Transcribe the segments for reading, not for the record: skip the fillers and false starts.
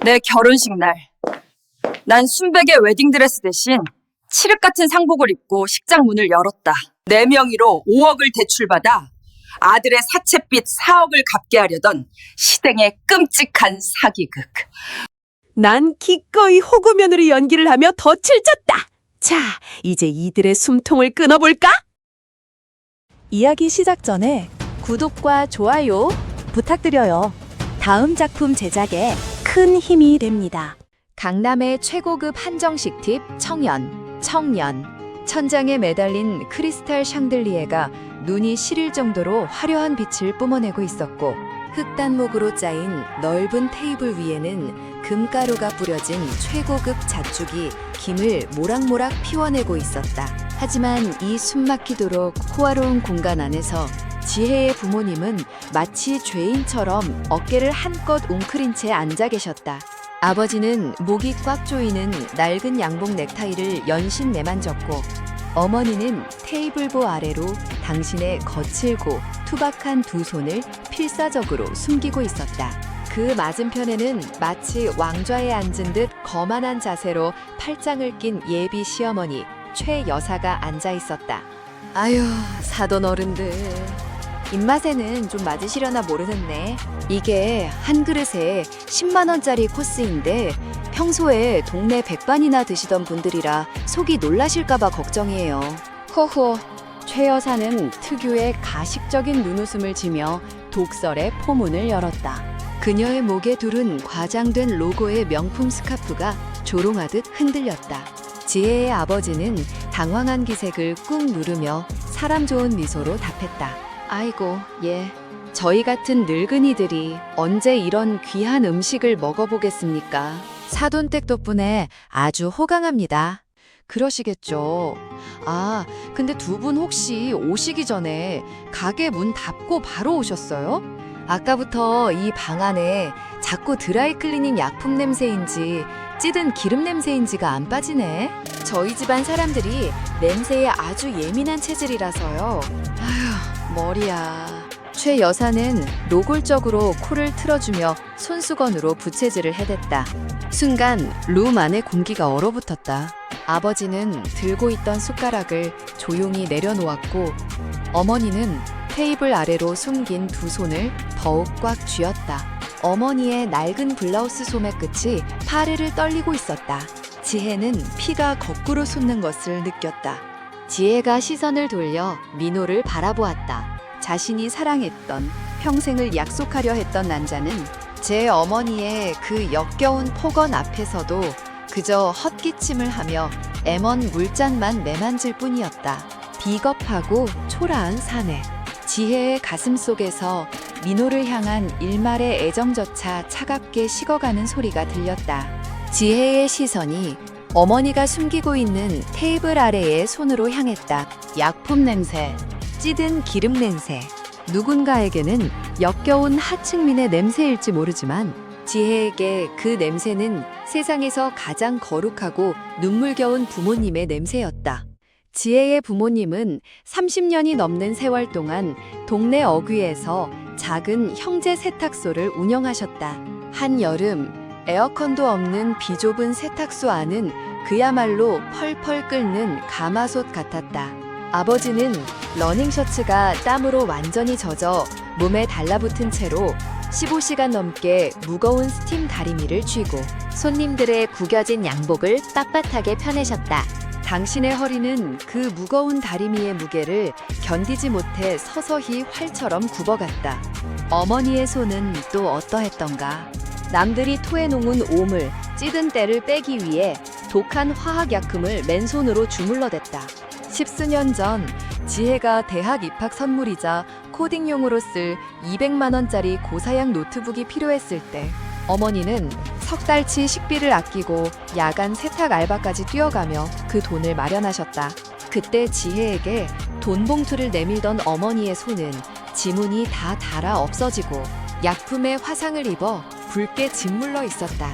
내 결혼식 날, 난 순백의 웨딩드레스 대신 칠흑 같은 상복을 입고 식장 문을 열었다. 내 명의로 5억을 대출받아 아들의 사채빚 4억을 갚게 하려던 시댕의 끔찍한 사기극. 난 기꺼이 호구면으로 연기를 하며 덫을 쳤다. 자, 이제 이들의 숨통을 끊어볼까? 이야기 시작 전에 구독과 좋아요 부탁드려요. 다음 작품 제작에 큰 힘이 됩니다. 강남의 최고급 한정식 팁 청년. 천장에 매달린 크리스탈 샹들리에가 눈이 시릴 정도로 화려한 빛을 뿜어내고 있었고, 흑단목으로 짜인 넓은 테이블 위에는 금가루가 뿌려진 최고급 잣죽이 김을 모락모락 피워내고 있었다. 하지만 이 숨막히도록 호화로운 공간 안에서 지혜의 부모님은 마치 죄인처럼 어깨를 한껏 웅크린 채 앉아 계셨다. 아버지는 목이 꽉 조이는 낡은 양복 넥타이를 연신 매만졌고, 어머니는 테이블보 아래로 당신의 거칠고 투박한 두 손을 필사적으로 숨기고 있었다. 그 맞은편에는 마치 왕좌에 앉은 듯 거만한 자세로 팔짱을 낀 예비 시어머니 최 여사가 앉아 있었다. 아휴, 사돈 어른들. 입맛에는 좀 맞으시려나 모르겠네. 이게 한 그릇에 10만 원짜리 코스인데 평소에 동네 백반이나 드시던 분들이라 속이 놀라실까봐 걱정이에요. 호호. 최 여사는 특유의 가식적인 눈웃음을 지며 독설의 포문을 열었다. 그녀의 목에 두른 과장된 로고의 명품 스카프가 조롱하듯 흔들렸다. 지혜의 아버지는 당황한 기색을 꾹 누르며 사람 좋은 미소로 답했다. 아이고, 예. 저희 같은 늙은이들이 언제 이런 귀한 음식을 먹어보겠습니까? 사돈댁 덕분에 아주 호강합니다. 그러시겠죠. 아, 근데 두 분 혹시 오시기 전에 가게 문 닫고 바로 오셨어요? 아까부터 이 방 안에 자꾸 드라이클리닝 약품 냄새인지 찌든 기름 냄새인지가 안 빠지네. 저희 집안 사람들이 냄새에 아주 예민한 체질이라서요. 아휴, 머리야. 최 여사는 노골적으로 코를 틀어주며 손수건으로 부채질을 해댔다. 순간 룸 안의 공기가 얼어붙었다. 아버지는 들고 있던 숟가락을 조용히 내려놓았고, 어머니는 테이블 아래로 숨긴 두 손을 더욱 꽉 쥐었다. 어머니의 낡은 블라우스 소매 끝이 파르르 떨리고 있었다. 지혜는 피가 거꾸로 솟는 것을 느꼈다. 지혜가 시선을 돌려 민호를 바라보았다. 자신이 사랑했던, 평생을 약속하려 했던 남자는 제 어머니의 그 역겨운 폭언 앞에서도 그저 헛기침을 하며 M1 물잔만 매만질 뿐이었다. 비겁하고 초라한 사내. 지혜의 가슴 속에서 민호를 향한 일말의 애정조차 차갑게 식어가는 소리가 들렸다. 지혜의 시선이 어머니가 숨기고 있는 테이블 아래의 손으로 향했다. 약품 냄새, 찌든 기름 냄새. 누군가에게는 역겨운 하층민의 냄새일지 모르지만 지혜에게 그 냄새는 세상에서 가장 거룩하고 눈물겨운 부모님의 냄새였다. 지혜의 부모님은 30년이 넘는 세월 동안 동네 어귀에서 작은 형제 세탁소를 운영하셨다. 한여름 에어컨도 없는 비좁은 세탁소 안은 그야말로 펄펄 끓는 가마솥 같았다. 아버지는 러닝셔츠가 땀으로 완전히 젖어 몸에 달라붙은 채로 15시간 넘게 무거운 스팀 다리미를 쥐고 손님들의 구겨진 양복을 빳빳하게 펴내셨다. 당신의 허리는 그 무거운 다리미의 무게를 견디지 못해 서서히 활처럼 굽어갔다. 어머니의 손은 또 어떠했던가. 남들이 토해놓은 오물, 찌든 때를 빼기 위해 독한 화학약품을 맨손으로 주물러댔다. 10수년 전 지혜가 대학 입학 선물이자 코딩용으로 쓸 200만 원짜리 고사양 노트북이 필요했을 때 어머니는 석 달치 식비를 아끼고 야간 세탁 알바까지 뛰어가며 그 돈을 마련하셨다. 그때 지혜에게 돈 봉투를 내밀던 어머니의 손은 지문이 다 닳아 없어지고 약품에 화상을 입어 붉게 짓물러 있었다.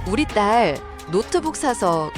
우리 딸 노트북 사서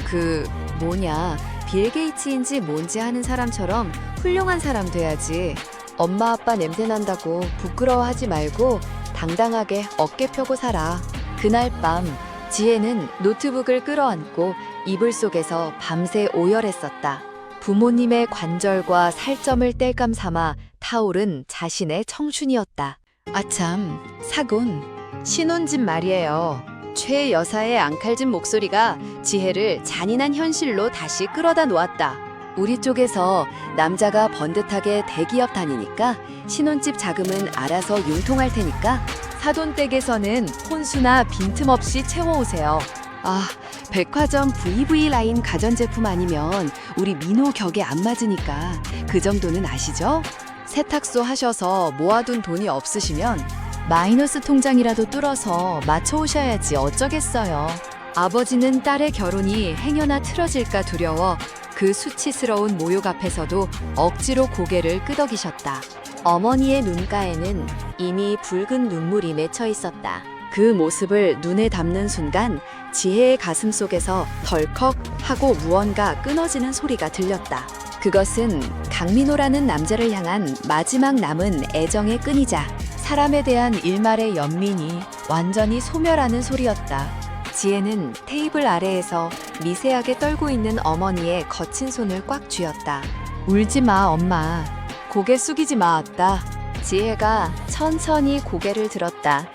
빌 게이츠인지 뭔지 하는 사람처럼 훌륭한 사람 돼야지. 엄마 아빠 냄새 난다고 부끄러워하지 말고 당당하게 어깨 펴고 살아. 그날 밤 지혜는 노트북을 끌어안고 이불 속에서 밤새 오열했었다. 부모님의 관절과 살점을 땔감 삼아 타오른 자신의 청춘이었다. 아참, 사돈. 신혼집 말이에요. 최 여사의 앙칼진 목소리가 지혜를 잔인한 현실로 다시 끌어다 놓았다. 우리 쪽에서 남자가 번듯하게 대기업 다니니까 신혼집 자금은 알아서 융통할 테니까 사돈 댁에서는 혼수나 빈틈없이 채워오세요. 아, 백화점 VV 라인 가전제품 아니면 우리 민호 격에 안 맞으니까 그 정도는 아시죠? 세탁소 하셔서 모아둔 돈이 없으시면 마이너스 통장이라도 뚫어서 맞춰오셔야지 어쩌겠어요. 아버지는 딸의 결혼이 행여나 틀어질까 두려워 그 수치스러운 모욕 앞에서도 억지로 고개를 끄덕이셨다. 어머니의 눈가에는 이미 붉은 눈물이 맺혀 있었다. 그 모습을 눈에 담는 순간 지혜의 가슴 속에서 덜컥 하고 무언가 끊어지는 소리가 들렸다. 그것은 강민호라는 남자를 향한 마지막 남은 애정의 끈이자 사람에 대한 일말의 연민이 완전히 소멸하는 소리였다. 지혜는 테이블 아래에서 미세하게 떨고 있는 어머니의 거친 손을 꽉 쥐었다. 울지 마, 엄마. 고개 숙이지 마, 아따. 지혜가 천천히 고개를 들었다.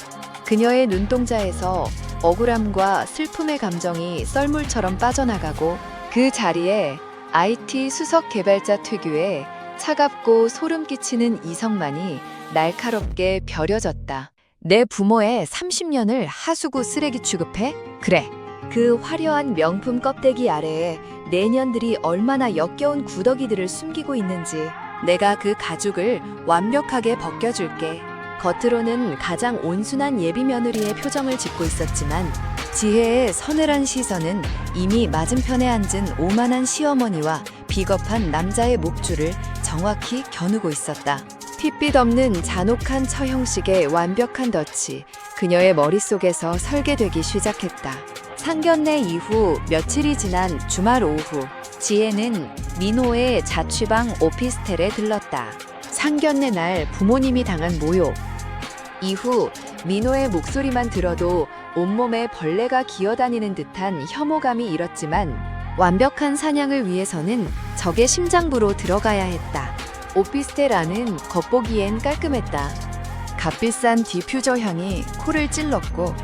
그녀의 눈동자에서 억울함과 슬픔의 감정이 썰물처럼 빠져나가고 그 자리에 IT 수석 개발자 특유의 차갑고 소름 끼치는 이성만이 날카롭게 벼려졌다. 내 부모의 30년을 하수구 쓰레기 취급해? 그래. 그 화려한 명품 껍데기 아래에 내년들이 얼마나 역겨운 구더기들을 숨기고 있는지 내가 그 가죽을 완벽하게 벗겨줄게. 겉으로는 가장 온순한 예비 며느리의 표정을 짓고 있었지만 지혜의 서늘한 시선은 이미 맞은편에 앉은 오만한 시어머니와 비겁한 남자의 목줄을 정확히 겨누고 있었다. 핏빛 없는 잔혹한 처형식의 완벽한 덫이 그녀의 머릿속에서 설계되기 시작했다. 상견례 이후 며칠이 지난 주말 오후, 지혜는 민호의 자취방 오피스텔에 들렀다. 상견례 날 부모님이 당한 모욕. 이후 민호의 목소리만 들어도 온몸에 벌레가 기어다니는 듯한 혐오감이 일었지만 완벽한 사냥을 위해서는 적의 심장부로 들어가야 했다. 오피스텔 안은 겉보기엔 깔끔했다. 값비싼 디퓨저 향이 코를 찔렀고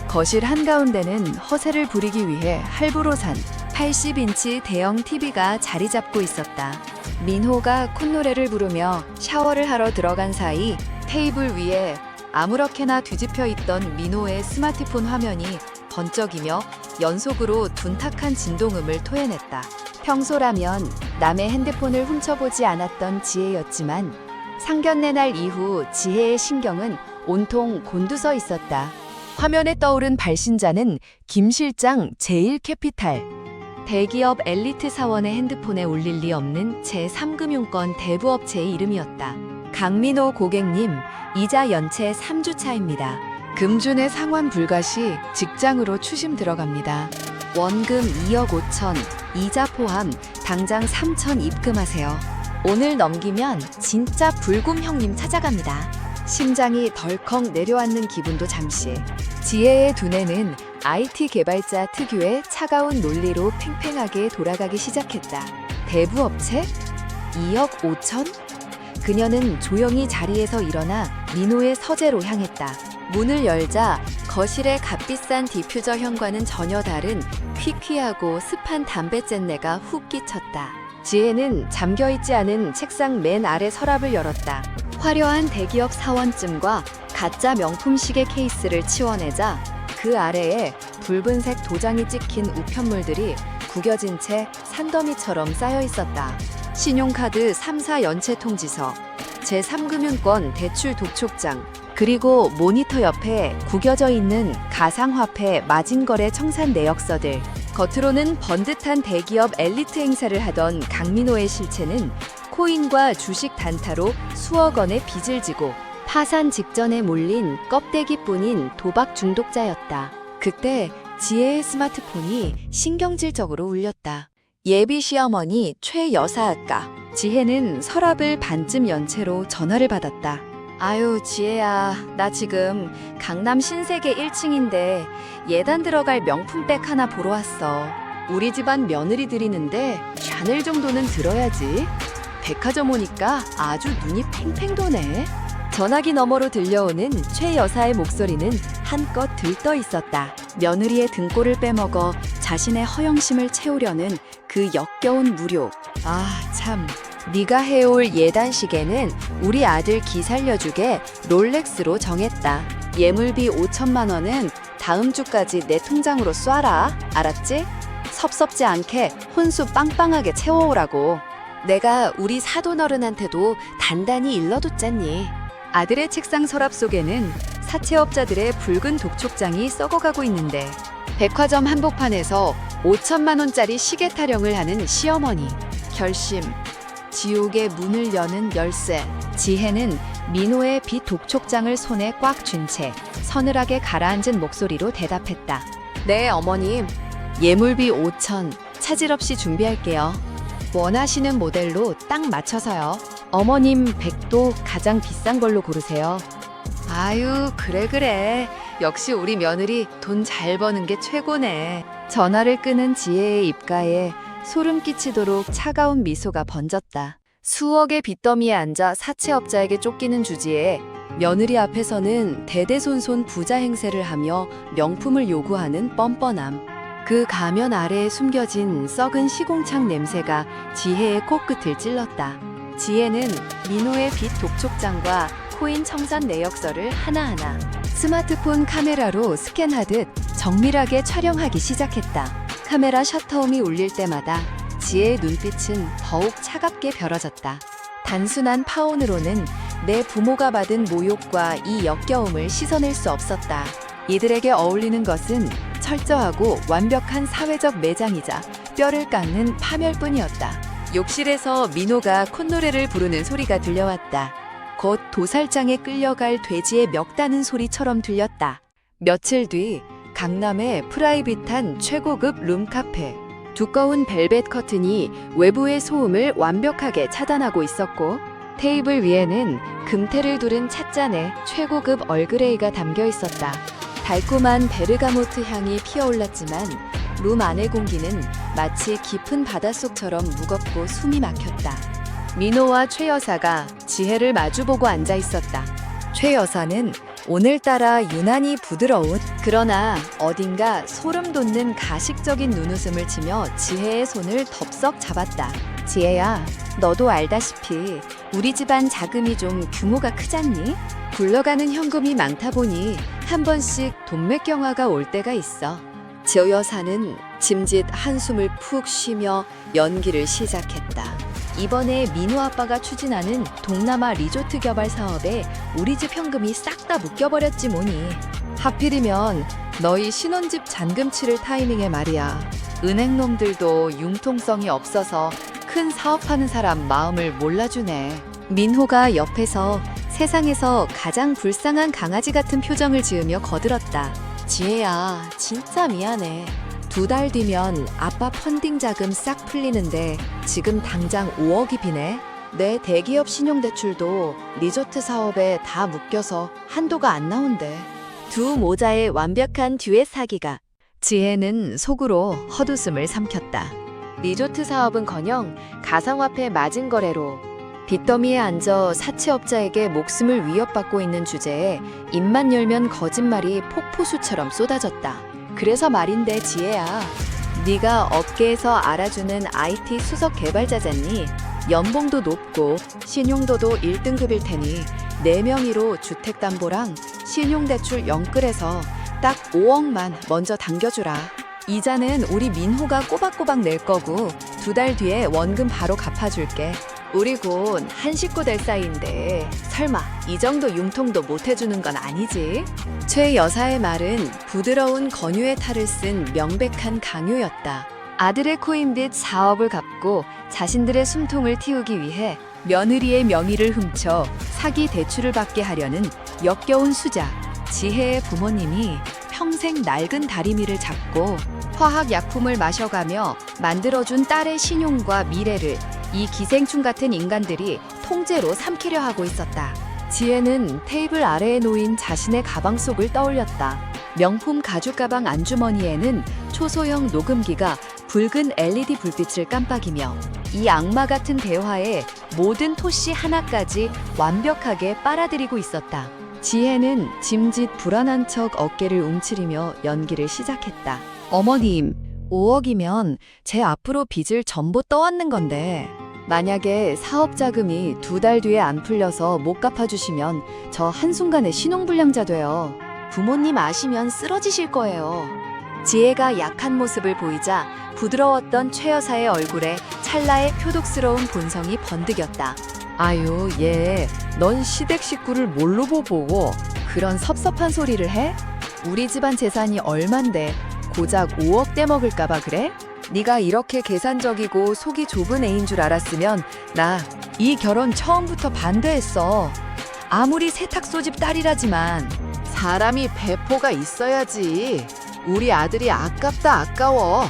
거실 한가운데는 허세를 부리기 위해 할부로 산 80인치 대형 TV가 자리 잡고 있었다. 민호가 콧노래를 부르며 샤워를 하러 들어간 사이 테이블 위에 아무렇게나 뒤집혀 있던 민호의 스마트폰 화면이 번쩍이며 연속으로 둔탁한 진동음을 토해냈다. 평소라면 남의 핸드폰을 훔쳐보지 않았던 지혜였지만 상견례 날 이후 지혜의 신경은 온통 곤두서 있었다. 화면에 떠오른 발신자는 김 실장 제일캐피탈. 대기업 엘리트 사원의 핸드폰에 울릴 리 없는 제3금융권 대부업체의 이름이었다. 강민호 고객님, 이자 연체 3주차입니다. 금준의 상환 불가 시 직장으로 추심 들어갑니다. 원금 2억 5천, 이자 포함 당장 3천 입금하세요. 오늘 넘기면 진짜 불금 형님 찾아갑니다. 심장이 덜컥 내려앉는 기분도 잠시. 지혜의 두뇌는 IT 개발자 특유의 차가운 논리로 팽팽하게 돌아가기 시작했다. 대부업체? 2억 5천? 그녀는 조용히 자리에서 일어나 민호의 서재로 향했다. 문을 열자 거실의 값비싼 디퓨저 형과는 전혀 다른 퀴퀴하고 습한 담배 쨘내가 훅 끼쳤다. 지혜는 잠겨있지 않은 책상 맨 아래 서랍을 열었다. 화려한 대기업 사원증과 가짜 명품 시계 케이스를 치워내자 그 아래에 붉은색 도장이 찍힌 우편물들이 구겨진 채 산더미처럼 쌓여 있었다. 신용카드 3사 연체 통지서, 제3금융권 대출 독촉장, 그리고 모니터 옆에 구겨져 있는 가상화폐 마진거래 청산 내역서들. 겉으로는 번듯한 대기업 엘리트 행사를 하던 강민호의 실체는 코인과 주식 단타로 수억 원의 빚을 지고 파산 직전에 몰린 껍데기뿐인 도박 중독자였다. 그때 지혜의 스마트폰이 신경질적으로 울렸다. 예비 시어머니 최 여사 아까. 지혜는 서랍을 반쯤 연 채로 전화를 받았다. 아유, 지혜야, 나 지금 강남 신세계 1층인데 예단 들어갈 명품백 하나 보러 왔어. 우리 집안 며느리 들이는데 샤넬 정도는 들어야지. 백화점 오니까 아주 눈이 팽팽 도네. 전화기 너머로 들려오는 최 여사의 목소리는 한껏 들떠 있었다. 며느리의 등골을 빼먹어 자신의 허영심을 채우려는 그 역겨운 무료. 아, 참. 네가 해올 예단 시계는 우리 아들 기 살려주게 롤렉스로 정했다. 예물비 5천만 원은 다음 주까지 내 통장으로 쏴라. 알았지? 섭섭지 않게 혼수 빵빵하게 채워오라고. 내가 우리 사돈어른한테도 단단히 일러뒀잖니. 아들의 책상 서랍 속에는 사채업자들의 붉은 독촉장이 썩어가고 있는데 백화점 한복판에서 5천만 원짜리 시계 타령을 하는 시어머니. 결심. 지옥의 문을 여는 열쇠. 지혜는 민호의 빛 독촉장을 손에 꽉 쥔 채 서늘하게 가라앉은 목소리로 대답했다. 네, 어머님. 예물비 5천 차질 없이 준비할게요. 원하시는 모델로 딱 맞춰서요. 어머님 백도 가장 비싼 걸로 고르세요. 아유, 그래. 역시 우리 며느리 돈 잘 버는 게 최고네. 전화를 끄는 지혜의 입가에 소름 끼치도록 차가운 미소가 번졌다. 수억의 빚더미에 앉아 사채업자에게 쫓기는 주지에 며느리 앞에서는 대대손손 부자 행세를 하며 명품을 요구하는 뻔뻔함. 그 가면 아래에 숨겨진 썩은 시공창 냄새가 지혜의 코끝을 찔렀다. 지혜는 민호의 빛 독촉장과 코인 청산 내역서를 하나하나 스마트폰 카메라로 스캔하듯 정밀하게 촬영하기 시작했다. 카메라 셔터음이 울릴 때마다 지혜의 눈빛은 더욱 차갑게 벼러졌다. 단순한 파혼으로는 내 부모가 받은 모욕과 이 역겨움을 씻어낼 수 없었다. 이들에게 어울리는 것은 철저하고 완벽한 사회적 매장이자 뼈를 깎는 파멸뿐이었다. 욕실에서 민호가 콧노래를 부르는 소리가 들려왔다. 곧 도살장에 끌려갈 돼지의 멱다는 소리처럼 들렸다. 며칠 뒤 강남의 프라이빗한 최고급 룸카페. 두꺼운 벨벳 커튼이 외부의 소음을 완벽하게 차단하고 있었고 테이블 위에는 금태를 두른 찻잔에 최고급 얼그레이가 담겨 있었다. 달콤한 베르가모트 향이 피어올랐지만 룸 안의 공기는 마치 깊은 바닷속처럼 무겁고 숨이 막혔다. 민호와 최 여사가 지혜를 마주보고 앉아 있었다. 최 여사는 오늘따라 유난히 부드러운 그러나 어딘가 소름 돋는 가식적인 눈웃음을 치며 지혜의 손을 덥석 잡았다. 지혜야, 너도 알다시피 우리 집안 자금이 좀 규모가 크잖니? 굴러가는 현금이 많다 보니 한 번씩 돈맥경화가 올 때가 있어. 저 여사는 짐짓 한숨을 푹 쉬며 연기를 시작했다. 이번에 민호 아빠가 추진하는 동남아 리조트 개발 사업에 우리 집 현금이 싹 다 묶여버렸지 뭐니. 하필이면 너희 신혼집 잔금 치를 타이밍에 말이야. 은행놈들도 융통성이 없어서 큰 사업하는 사람 마음을 몰라주네. 민호가 옆에서 세상에서 가장 불쌍한 강아지 같은 표정을 지으며 거들었다. 지혜야, 진짜 미안해. 2달 뒤면 아빠 펀딩 자금 싹 풀리는데 지금 당장 5억이 비네. 내 대기업 신용대출도 리조트 사업에 다 묶여서 한도가 안 나온대. 두 모자의 완벽한 듀엣 사기가. 지혜는 속으로 헛웃음을 삼켰다. 리조트 사업은커녕 가상화폐 마진 거래로 빚더미에 앉아 사채업자에게 목숨을 위협받고 있는 주제에 입만 열면 거짓말이 폭포수처럼 쏟아졌다. 그래서 말인데 지혜야, 네가 업계에서 알아주는 IT 수석 개발자잖니? 연봉도 높고 신용도도 1등급일 테니 4명의로 주택담보랑 신용대출 영끌해서 딱 5억만 먼저 당겨주라. 이자는 우리 민호가 꼬박꼬박 낼 거고 2달 뒤에 원금 바로 갚아줄게. 우리 곧 한 식구 될 사이인데 설마 이 정도 융통도 못 해주는 건 아니지? 최 여사의 말은 부드러운 권유의 탈을 쓴 명백한 강요였다. 아들의 코인빚 4억을 갚고 자신들의 숨통을 틔우기 위해 며느리의 명의를 훔쳐 사기 대출을 받게 하려는 역겨운 수작. 지혜의 부모님이 평생 낡은 다리미를 잡고 화학약품을 마셔가며 만들어준 딸의 신용과 미래를 이 기생충 같은 인간들이 통째로 삼키려 하고 있었다. 지혜는 테이블 아래에 놓인 자신의 가방 속을 떠올렸다. 명품 가죽 가방 안주머니에는 초소형 녹음기가 붉은 LED 불빛을 깜빡이며 이 악마 같은 대화에 모든 토시 하나까지 완벽하게 빨아들이고 있었다. 지혜는 짐짓 불안한 척 어깨를 움츠리며 연기를 시작했다. 어머님, 5억이면 제 앞으로 빚을 전부 떠안는 건데 만약에 사업 자금이 2달 뒤에 안 풀려서 못 갚아주시면 저 한순간에 신용불량자 돼요. 부모님 아시면 쓰러지실 거예요. 지혜가 약한 모습을 보이자 부드러웠던 최 여사의 얼굴에 찰나의 표독스러운 본성이 번득였다. 아유, 넌 시댁 식구를 뭘로 보고 그런 섭섭한 소리를 해? 우리 집안 재산이 얼만데 고작 5억 떼먹을까봐 그래? 네가 이렇게 계산적이고 속이 좁은 애인 줄 알았으면 나 이 결혼 처음부터 반대했어. 아무리 세탁소집 딸이라지만 사람이 배포가 있어야지. 우리 아들이 아깝다 아까워.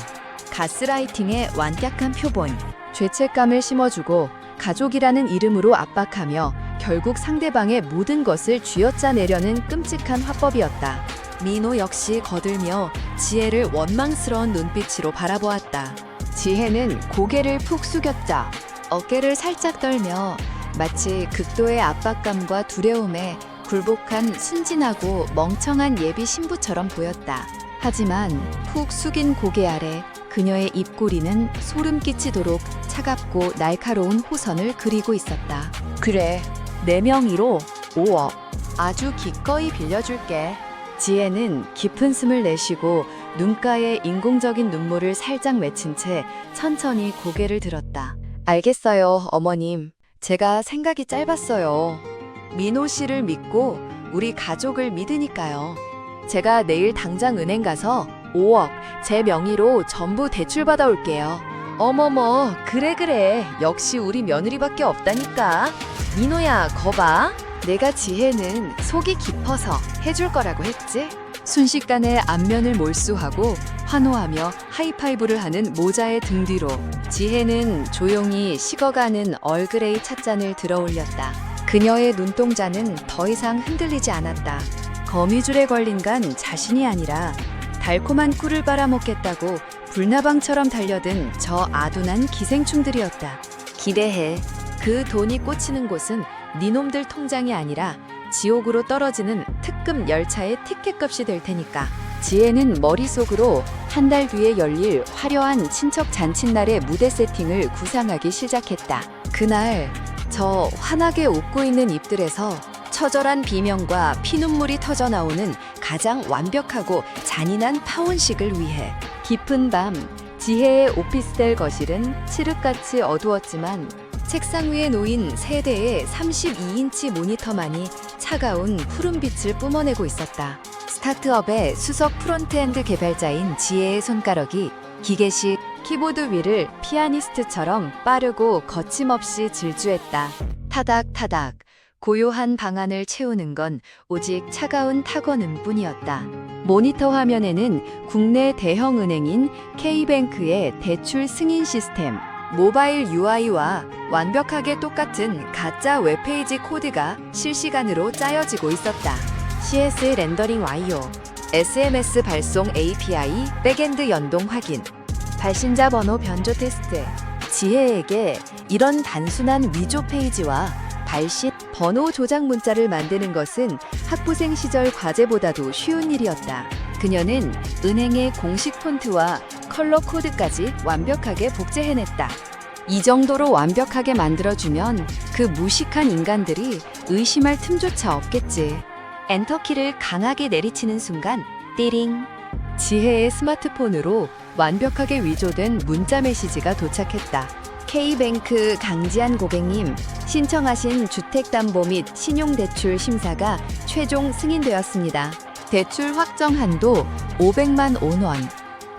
가스라이팅의 완벽한 표본, 죄책감을 심어주고 가족이라는 이름으로 압박하며 결국 상대방의 모든 것을 쥐어짜내려는 끔찍한 화법이었다. 민호 역시 거들며 지혜를 원망스러운 눈빛으로 바라보았다. 지혜는 고개를 푹 숙였다. 어깨를 살짝 떨며 마치 극도의 압박감과 두려움에 굴복한 순진하고 멍청한 예비 신부처럼 보였다. 하지만 푹 숙인 고개 아래 그녀의 입꼬리는 소름 끼치도록 차갑고 날카로운 호선을 그리고 있었다. 그래, 내 명의로 5억 아주 기꺼이 빌려줄게. 지혜는 깊은 숨을 내쉬고 눈가에 인공적인 눈물을 살짝 맺힌 채 천천히 고개를 들었다. 알겠어요, 어머님. 제가 생각이 짧았어요. 민호 씨를 믿고 우리 가족을 믿으니까요. 제가 내일 당장 은행 가서 5억 제 명의로 전부 대출받아 올게요. 어머머, 그래. 역시 우리 며느리밖에 없다니까. 민호야, 거봐. 내가 지혜는 속이 깊어서 해줄 거라고 했지? 순식간에 안면을 몰수하고 환호하며 하이파이브를 하는 모자의 등 뒤로 지혜는 조용히 식어가는 얼그레이 찻잔을 들어 올렸다. 그녀의 눈동자는 더 이상 흔들리지 않았다. 거미줄에 걸린 간 자신이 아니라 달콤한 꿀을 빨아먹겠다고 불나방처럼 달려든 저 아둔한 기생충들이었다. 기대해. 그 돈이 꽂히는 곳은 니놈들 통장이 아니라 지옥으로 떨어지는 특급 열차의 티켓값이 될 테니까. 지혜는 머릿속으로 한 달 뒤에 열릴 화려한 친척 잔칫날의 무대 세팅을 구상하기 시작했다. 그날 저 환하게 웃고 있는 입들에서 처절한 비명과 피눈물이 터져 나오는 가장 완벽하고 잔인한 파혼식을 위해 깊은 밤 지혜의 오피스텔 거실은 칠흑같이 어두웠지만 책상 위에 놓인 세 대의 32인치 모니터만이 차가운 푸른빛을 뿜어내고 있었다. 스타트업의 수석 프론트엔드 개발자인 지혜의 손가락이 기계식 키보드 위를 피아니스트처럼 빠르고 거침없이 질주했다. 타닥타닥. 고요한 방안을 채우는 건 오직 차가운 탁원음 뿐이었다. 모니터 화면에는 국내 대형 은행인 K뱅크의 대출 승인 시스템, 모바일 UI와 완벽하게 똑같은 가짜 웹페이지 코드가 실시간으로 짜여지고 있었다. CS 렌더링 완료, SMS 발송 API 백엔드 연동 확인, 발신자 번호 변조 테스트. 지혜에게 이런 단순한 위조 페이지와 발신 번호 조작 문자를 만드는 것은 학부생 시절 과제보다도 쉬운 일이었다. 그녀는 은행의 공식 폰트와 컬러 코드까지 완벽하게 복제해냈다. 이 정도로 완벽하게 만들어주면 그 무식한 인간들이 의심할 틈조차 없겠지. 엔터키를 강하게 내리치는 순간 띠링. 지혜의 스마트폰으로 완벽하게 위조된 문자 메시지가 도착했다. K뱅크 강지한 고객님, 신청하신 주택담보 및 신용대출 심사가 최종 승인되었습니다. 대출 확정 한도 500만 원.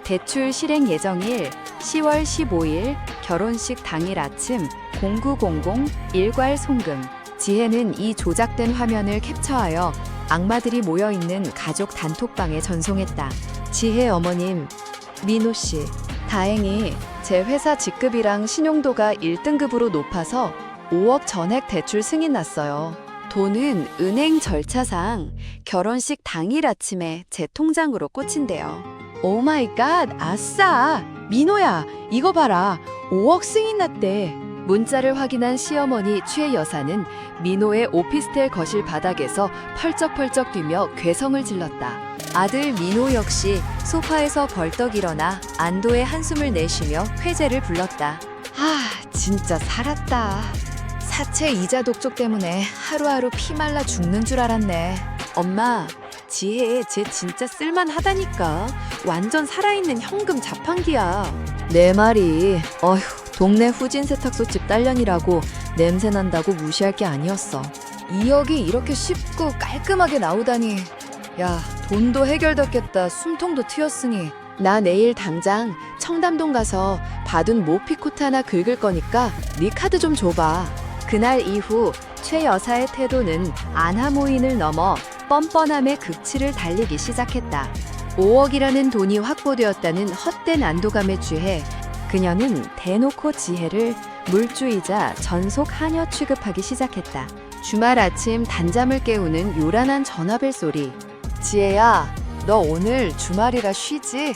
대출 실행 예정일 10월 15일 결혼식 당일 아침 0900 일괄 송금. 지혜는 이 조작된 화면을 캡처하여 악마들이 모여있는 가족 단톡방에 전송했다. 지혜 어머님, 민호 씨, 다행히 제 회사 직급이랑 신용도가 1등급으로 높아서 5억 전액 대출 승인 났어요. 돈은 은행 절차상 결혼식 당일 아침에 제 통장으로 꽂힌대요. 오 마이 갓, 아싸! 민호야, 이거 봐라. 5억 승인 났대. 문자를 확인한 시어머니 최 여사는 민호의 오피스텔 거실 바닥에서 펄쩍펄쩍 뛰며 괴성을 질렀다. 아들 민호 역시 소파에서 벌떡 일어나 안도의 한숨을 내쉬며 회제를 불렀다. 아, 진짜 살았다. 사채 이자 독촉 때문에 하루하루 피 말라 죽는 줄 알았네. 엄마, 지혜 쟤 진짜 쓸만하다니까. 완전 살아있는 현금 자판기야. 내 말이 어휴, 동네 후진 세탁소집 딸년이라고 냄새 난다고 무시할 게 아니었어. 2억이 이렇게 쉽고 깔끔하게 나오다니. 야, 돈도 해결됐겠다. 숨통도 트였으니. 나 내일 당장 청담동 가서 받은 모피코트 하나 긁을 거니까 네 카드 좀 줘봐. 그날 이후 최 여사의 태도는 안하모인을 넘어 뻔뻔함의 극치를 달리기 시작했다. 5억이라는 돈이 확보되었다는 헛된 안도감에 취해 그녀는 대놓고 지혜를 물주이자 전속 하녀 취급하기 시작했다. 주말 아침 단잠을 깨우는 요란한 전화벨 소리. 지혜야, 너 오늘 주말이라 쉬지?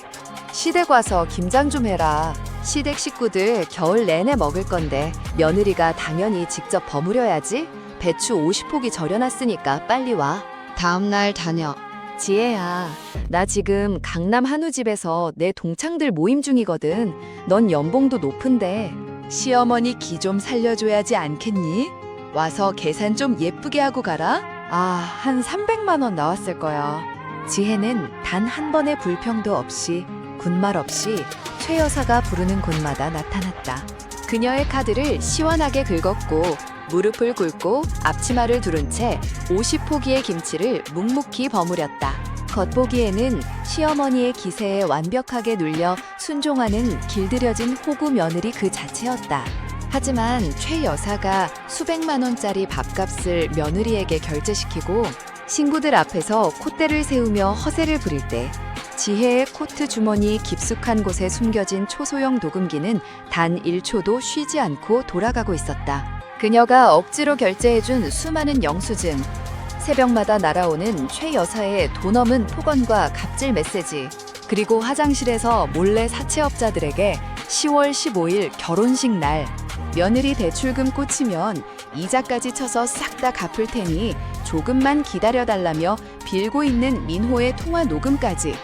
시댁 와서 김장 좀 해라. 시댁 식구들 겨울 내내 먹을 건데 며느리가 당연히 직접 버무려야지. 배추 50포기 절여놨으니까 빨리 와. 다음날 다녀. 지혜야, 나 지금 강남 한우집에서 내 동창들 모임 중이거든. 넌 연봉도 높은데 시어머니 기 좀 살려줘야지 않겠니? 와서 계산 좀 예쁘게 하고 가라. 아, 한 300만 원 나왔을 거야. 지혜는 단 한 번의 불평도 없이 군말 없이 최 여사가 부르는 곳마다 나타났다. 그녀의 카드를 시원하게 긁었고 무릎을 꿇고 앞치마를 두른 채 50포기의 김치를 묵묵히 버무렸다. 겉보기에는 시어머니의 기세에 완벽하게 눌려 순종하는 길들여진 호구 며느리 그 자체였다. 하지만 최 여사가 수백만 원짜리 밥값을 며느리에게 결제시키고 친구들 앞에서 콧대를 세우며 허세를 부릴 때 지혜의 코트 주머니 깊숙한 곳에 숨겨진 초소형 녹음기는 단 1초도 쉬지 않고 돌아가고 있었다. 그녀가 억지로 결제해준 수많은 영수증, 새벽마다 날아오는 최 여사의 돈 없는 폭언과 갑질 메시지, 그리고 화장실에서 몰래 사채업자들에게 10월 15일 결혼식 날 며느리 대출금 꽂히면 이자까지 쳐서 싹 다 갚을 테니 조금만 기다려달라며 빌고 있는 민호의 통화 녹음까지.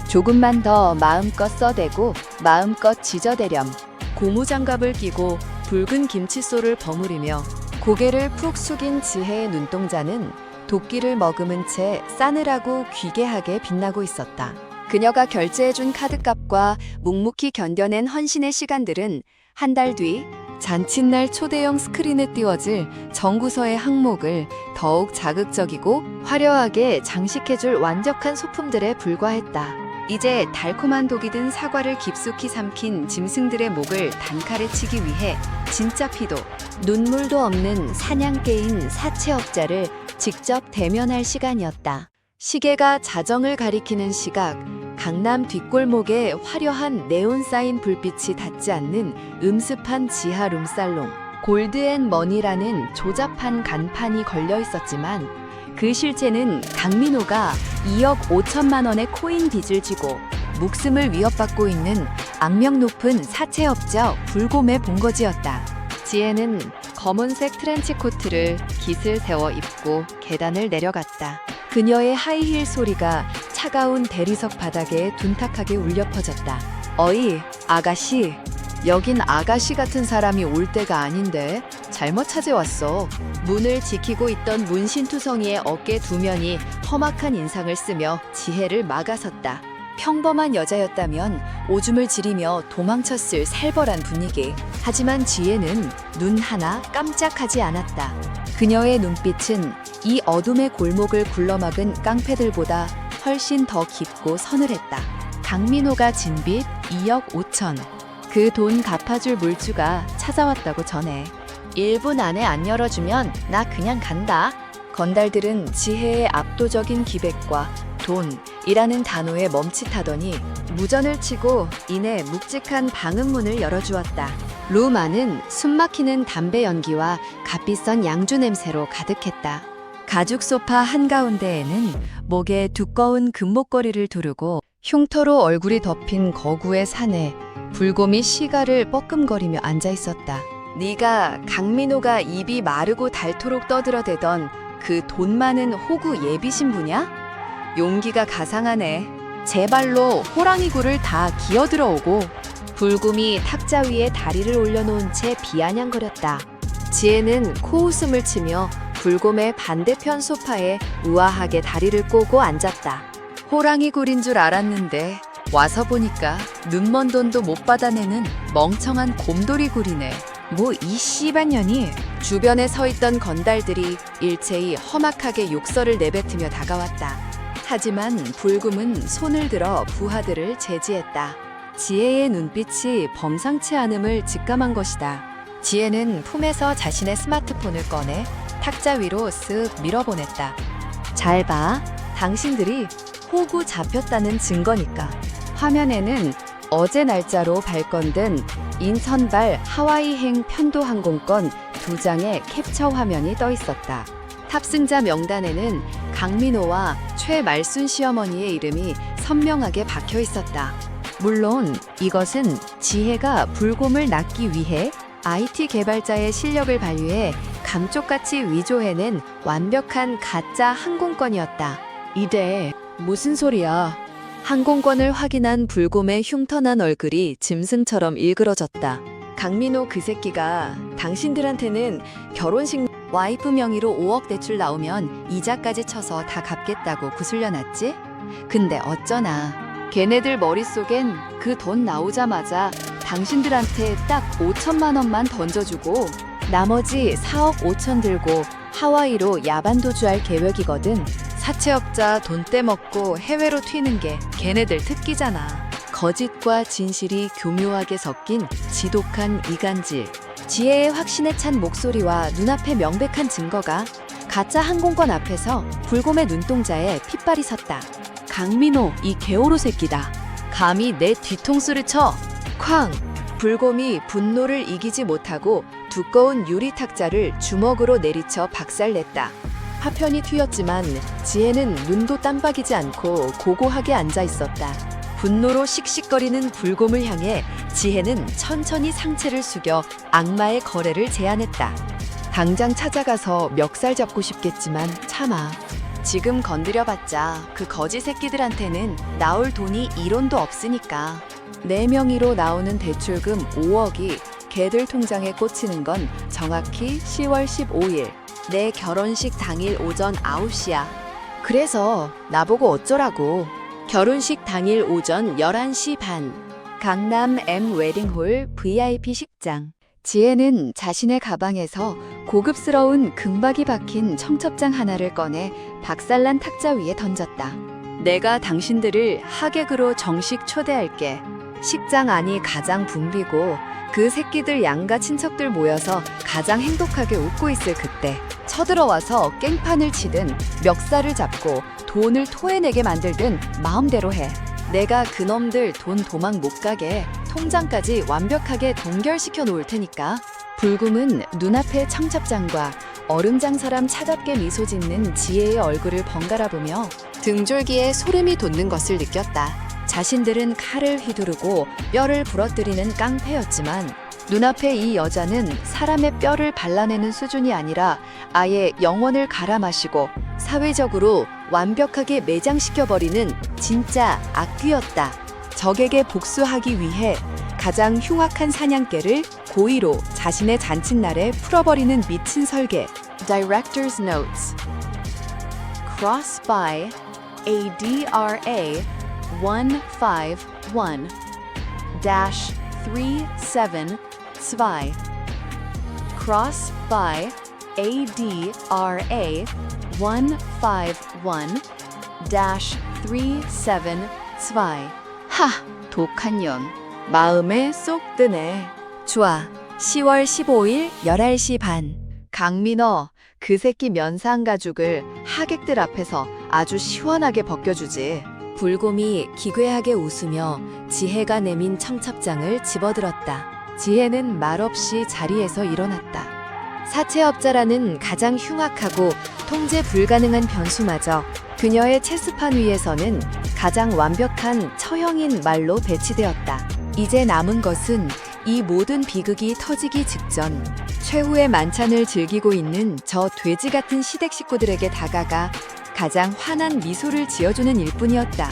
조금만 더 마음껏 써대고 마음껏 지저대렴. 고무장갑을 끼고 붉은 김칫솔을 버무리며 고개를 푹 숙인 지혜의 눈동자는 도끼를 머금은 채 싸늘하고 귀괴하게 빛나고 있었다. 그녀가 결제해준 카드값과 묵묵히 견뎌낸 헌신의 시간들은 한 달 뒤 잔칫날 초대형 스크린에 띄워질 정구서의 항목을 더욱 자극적이고 화려하게 장식해줄 완벽한 소품들에 불과했다. 이제 달콤한 독이 든 사과를 깊숙이 삼킨 짐승들의 목을 단칼에 치기 위해 진짜 피도 눈물도 없는 사냥개인 사채업자를 직접 대면할 시간이었다. 시계가 자정을 가리키는 시각, 강남 뒷골목에 화려한 네온사인 불빛이 닿지 않는 음습한 지하 룸살롱, 골드앤머니라는 조잡한 간판이 걸려 있었지만 그 실체는 강민호가 2억 5천만 원의 코인 빚을 지고 목숨을 위협받고 있는 악명 높은 사채업자 불곰의 본거지였다. 지혜는 검은색 트렌치 코트를 깃을 세워 입고 계단을 내려갔다. 그녀의 하이힐 소리가 차가운 대리석 바닥에 둔탁하게 울려 퍼졌다. 어이, 아가씨. 여긴 아가씨 같은 사람이 올 때가 아닌데 잘못 찾아왔어. 문을 지키고 있던 문신투성이의 어깨 두 면이 험악한 인상을 쓰며 지혜를 막아섰다. 평범한 여자였다면 오줌을 지리며 도망쳤을 살벌한 분위기. 하지만 지혜는 눈 하나 깜짝하지 않았다. 그녀의 눈빛은 이 어둠의 골목을 굴러막은 깡패들보다 훨씬 더 깊고 서늘했다. 강민호가 진 빚 2억 5천. 그 돈 갚아줄 물주가 찾아왔다고 전해. 1분 안에 안 열어주면 나 그냥 간다. 건달들은 지혜의 압도적인 기백과 돈, 이라는 단어에 멈칫하더니 무전을 치고 이내 묵직한 방음문을 열어주었다. 룸 안은 숨막히는 담배 연기와 값비싼 양주 냄새로 가득했다. 가죽 소파 한가운데에는 목에 두꺼운 금목걸이를 두르고 흉터로 얼굴이 덮인 거구의 사내 불곰이 시가를 뻐끔거리며 앉아 있었다. 네가 강민호가 입이 마르고 닳도록 떠들어대던 그 돈 많은 호구 예비 신부냐? 용기가 가상하네. 제 발로 호랑이 굴을 다 기어들어 오고 불곰이 탁자 위에 다리를 올려놓은 채 비아냥거렸다. 지혜는 코웃음을 치며 불곰의 반대편 소파에 우아하게 다리를 꼬고 앉았다. 호랑이 굴인 줄 알았는데 와서 보니까 눈먼 돈도 못 받아내는 멍청한 곰돌이 굴이네. 뭐 이 씨발년이. 주변에 서 있던 건달들이 일체히 험악하게 욕설을 내뱉으며 다가왔다. 하지만 불금은 손을 들어 부하들을 제지했다. 지혜의 눈빛이 범상치 않음을 직감한 것이다. 지혜는 품에서 자신의 스마트폰을 꺼내 탁자 위로 쓱 밀어보냈다. 잘 봐. 당신들이 호구 잡혔다는 증거니까. 화면에는 어제 날짜로 발권된 인천발 하와이행 편도 항공권 2장의 캡처 화면이 떠 있었다. 탑승자 명단에는 강민호와 최말순 시어머니의 이름이 선명하게 박혀 있었다. 물론 이것은 지혜가 불곰을 낚기 위해 IT 개발자의 실력을 발휘해 감쪽같이 위조해낸 완벽한 가짜 항공권이었다. 이대 무슨 소리야? 항공권을 확인한 불곰의 흉터난 얼굴이 짐승처럼 일그러졌다. 강민호 그 새끼가 당신들한테는 결혼식 와이프 명의로 5억 대출 나오면 이자까지 쳐서 다 갚겠다고 구슬려놨지? 근데 어쩌나 걔네들 머릿속엔 그 돈 나오자마자 당신들한테 딱 5천만 원만 던져주고 나머지 4억 5천 들고 하와이로 야반도주할 계획이거든. 사채업자 돈 떼먹고 해외로 튀는 게 걔네들 특기잖아. 거짓과 진실이 교묘하게 섞인 지독한 이간질. 지혜의 확신에 찬 목소리와 눈앞에 명백한 증거가 가짜 항공권 앞에서 불곰의 눈동자에 핏발이 섰다. 강민호 이 개오로 새끼다. 감히 내 뒤통수를 쳐. 쾅! 불곰이 분노를 이기지 못하고 두꺼운 유리 탁자를 주먹으로 내리쳐 박살냈다. 화편이 튀었지만 지혜는 눈도 깜빡이지 않고 고고하게 앉아 있었다. 분노로 씩씩거리는 불곰을 향해 지혜는 천천히 상체를 숙여 악마의 거래를 제안했다. 당장 찾아가서 멱살 잡고 싶겠지만 참아. 지금 건드려봤자 그 거지 새끼들한테는 나올 돈이 1원도 없으니까. 내 명의로 나오는 대출금 5억이 걔들 통장에 꽂히는 건 정확히 10월 15일 내 결혼식 당일 오전 9시야. 그래서 나보고 어쩌라고. 결혼식 당일 오전 11시 반 강남 M 웨딩홀 VIP 식장. 지혜는 자신의 가방에서 고급스러운 금박이 박힌 청첩장 하나를 꺼내 박살난 탁자 위에 던졌다. 내가 당신들을 하객으로 정식 초대할게. 식장 안이 가장 붐비고 그 새끼들 양가 친척들 모여서 가장 행복하게 웃고 있을 그때 쳐들어와서 깽판을 치든 멱살을 잡고 돈을 토해내게 만들든 마음대로 해. 내가 그놈들 돈 도망 못 가게 통장까지 완벽하게 동결시켜 놓을 테니까. 불금은 눈앞의 청첩장과 얼음장사람 차갑게 미소 짓는 지혜의 얼굴을 번갈아 보며 등줄기에 소름이 돋는 것을 느꼈다. 자신들은 칼을 휘두르고 뼈를 부러뜨리는 깡패였지만 눈앞의 이 여자는 사람의 뼈를 발라내는 수준이 아니라 아예 영혼을 갈아 마시고 사회적으로 완벽하게 매장시켜버리는 진짜 악귀였다. 적에게 복수하기 위해 가장 흉악한 사냥개를 고의로 자신의 잔칫날에 풀어버리는 미친 설계. Director's Notes. Cross by ADRA 151-37 Cross by ADRA 151-37 하! 독한 년. 마음에 쏙 드네. 좋아. 10월 15일 11시 반. 강민호, 그 새끼 면상 가죽을 하객들 앞에서 아주 시원하게 벗겨주지. 불곰이 기괴하게 웃으며 지혜가 내민 청첩장을 집어들었다. 지혜는 말없이 자리에서 일어났다. 사채업자라는 가장 흉악하고 통제 불가능한 변수마저 그녀의 체스판 위에서는 가장 완벽한 처형인 말로 배치되었다. 이제 남은 것은 이 모든 비극이 터지기 직전 최후의 만찬을 즐기고 있는 저 돼지 같은 시댁 식구들에게 다가가 가장 환한 미소를 지어주는 일뿐이었다.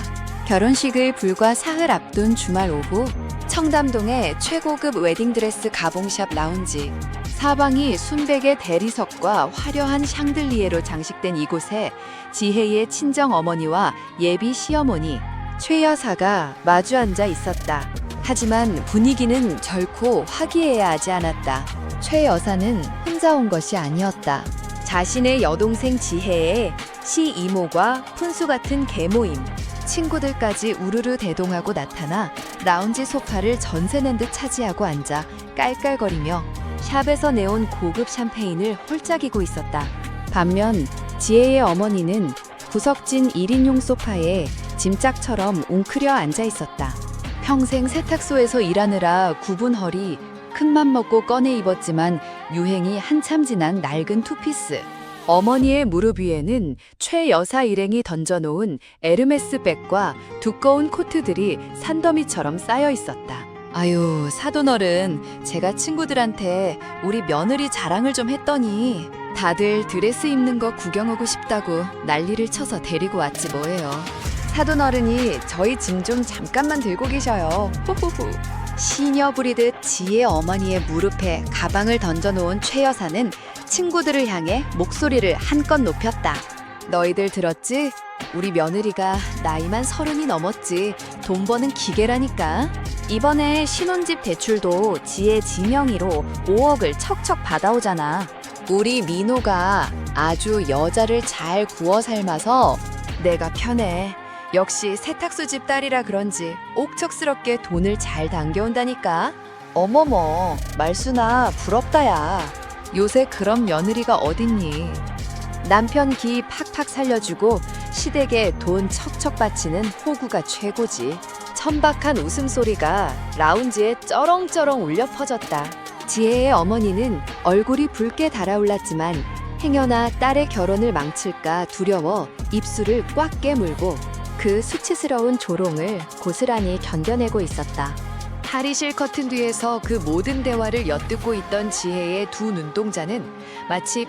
결혼식을 불과 사흘 앞둔 주말 오후, 청담동의 최고급 웨딩드레스 가봉샵 라운지. 사방이 순백의 대리석과 화려한 샹들리에로 장식된 이곳에 지혜의 친정 어머니와 예비 시어머니, 최 여사가 마주 앉아 있었다. 하지만 분위기는 결코 화기애애하지 않았다. 최 여사는 혼자 온 것이 아니었다. 자신의 여동생 지혜의 시이모과 푼수 같은 계모임, 친구들까지 우르르 대동하고 나타나 라운지 소파를 전세 낸 듯 차지하고 앉아 깔깔거리며 샵에서 내온 고급 샴페인을 홀짝이고 있었다. 반면 지혜의 어머니는 구석진 1인용 소파에 짐짝처럼 웅크려 앉아 있었다. 평생 세탁소에서 일하느라 굽은 허리, 큰맘 먹고 꺼내 입었지만 유행이 한참 지난 낡은 투피스. 어머니의 무릎 위에는 최 여사 일행이 던져놓은 에르메스 백과 두꺼운 코트들이 산더미처럼 쌓여 있었다. 아유, 사돈어른, 제가 친구들한테 우리 며느리 자랑을 좀 했더니 다들 드레스 입는 거 구경하고 싶다고 난리를 쳐서 데리고 왔지 뭐예요. 사돈어른이 저희 짐 좀 잠깐만 들고 계셔요. 호호호. 시녀 부리듯 지혜 어머니의 무릎에 가방을 던져놓은 최 여사는 친구들을 향해 목소리를 한껏 높였다. 너희들 들었지? 우리 며느리가 나이만 30이 넘었지 돈 버는 기계라니까. 이번에 신혼집 대출도 지혜 지명의로 5억을 척척 받아오잖아. 우리 민호가 아주 여자를 잘 구워 삶아서 내가 편해. 역시 세탁소 집 딸이라 그런지 옥척스럽게 돈을 잘 당겨온다니까. 어머머, 말수나 부럽다야. 요새 그런 며느리가 어딨니? 남편 기 팍팍 살려주고 시댁에 돈 척척 바치는 호구가 최고지. 천박한 웃음소리가 라운지에 쩌렁쩌렁 울려 퍼졌다. 지혜의 어머니는 얼굴이 붉게 달아올랐지만 행여나 딸의 결혼을 망칠까 두려워 입술을 꽉 깨물고 그 수치스러운 조롱을 고스란히 견뎌내고 있었다. 탈의실 커튼 뒤에서 그 모든 대화를 엿듣고 있던 지혜의 두 눈동자는 마치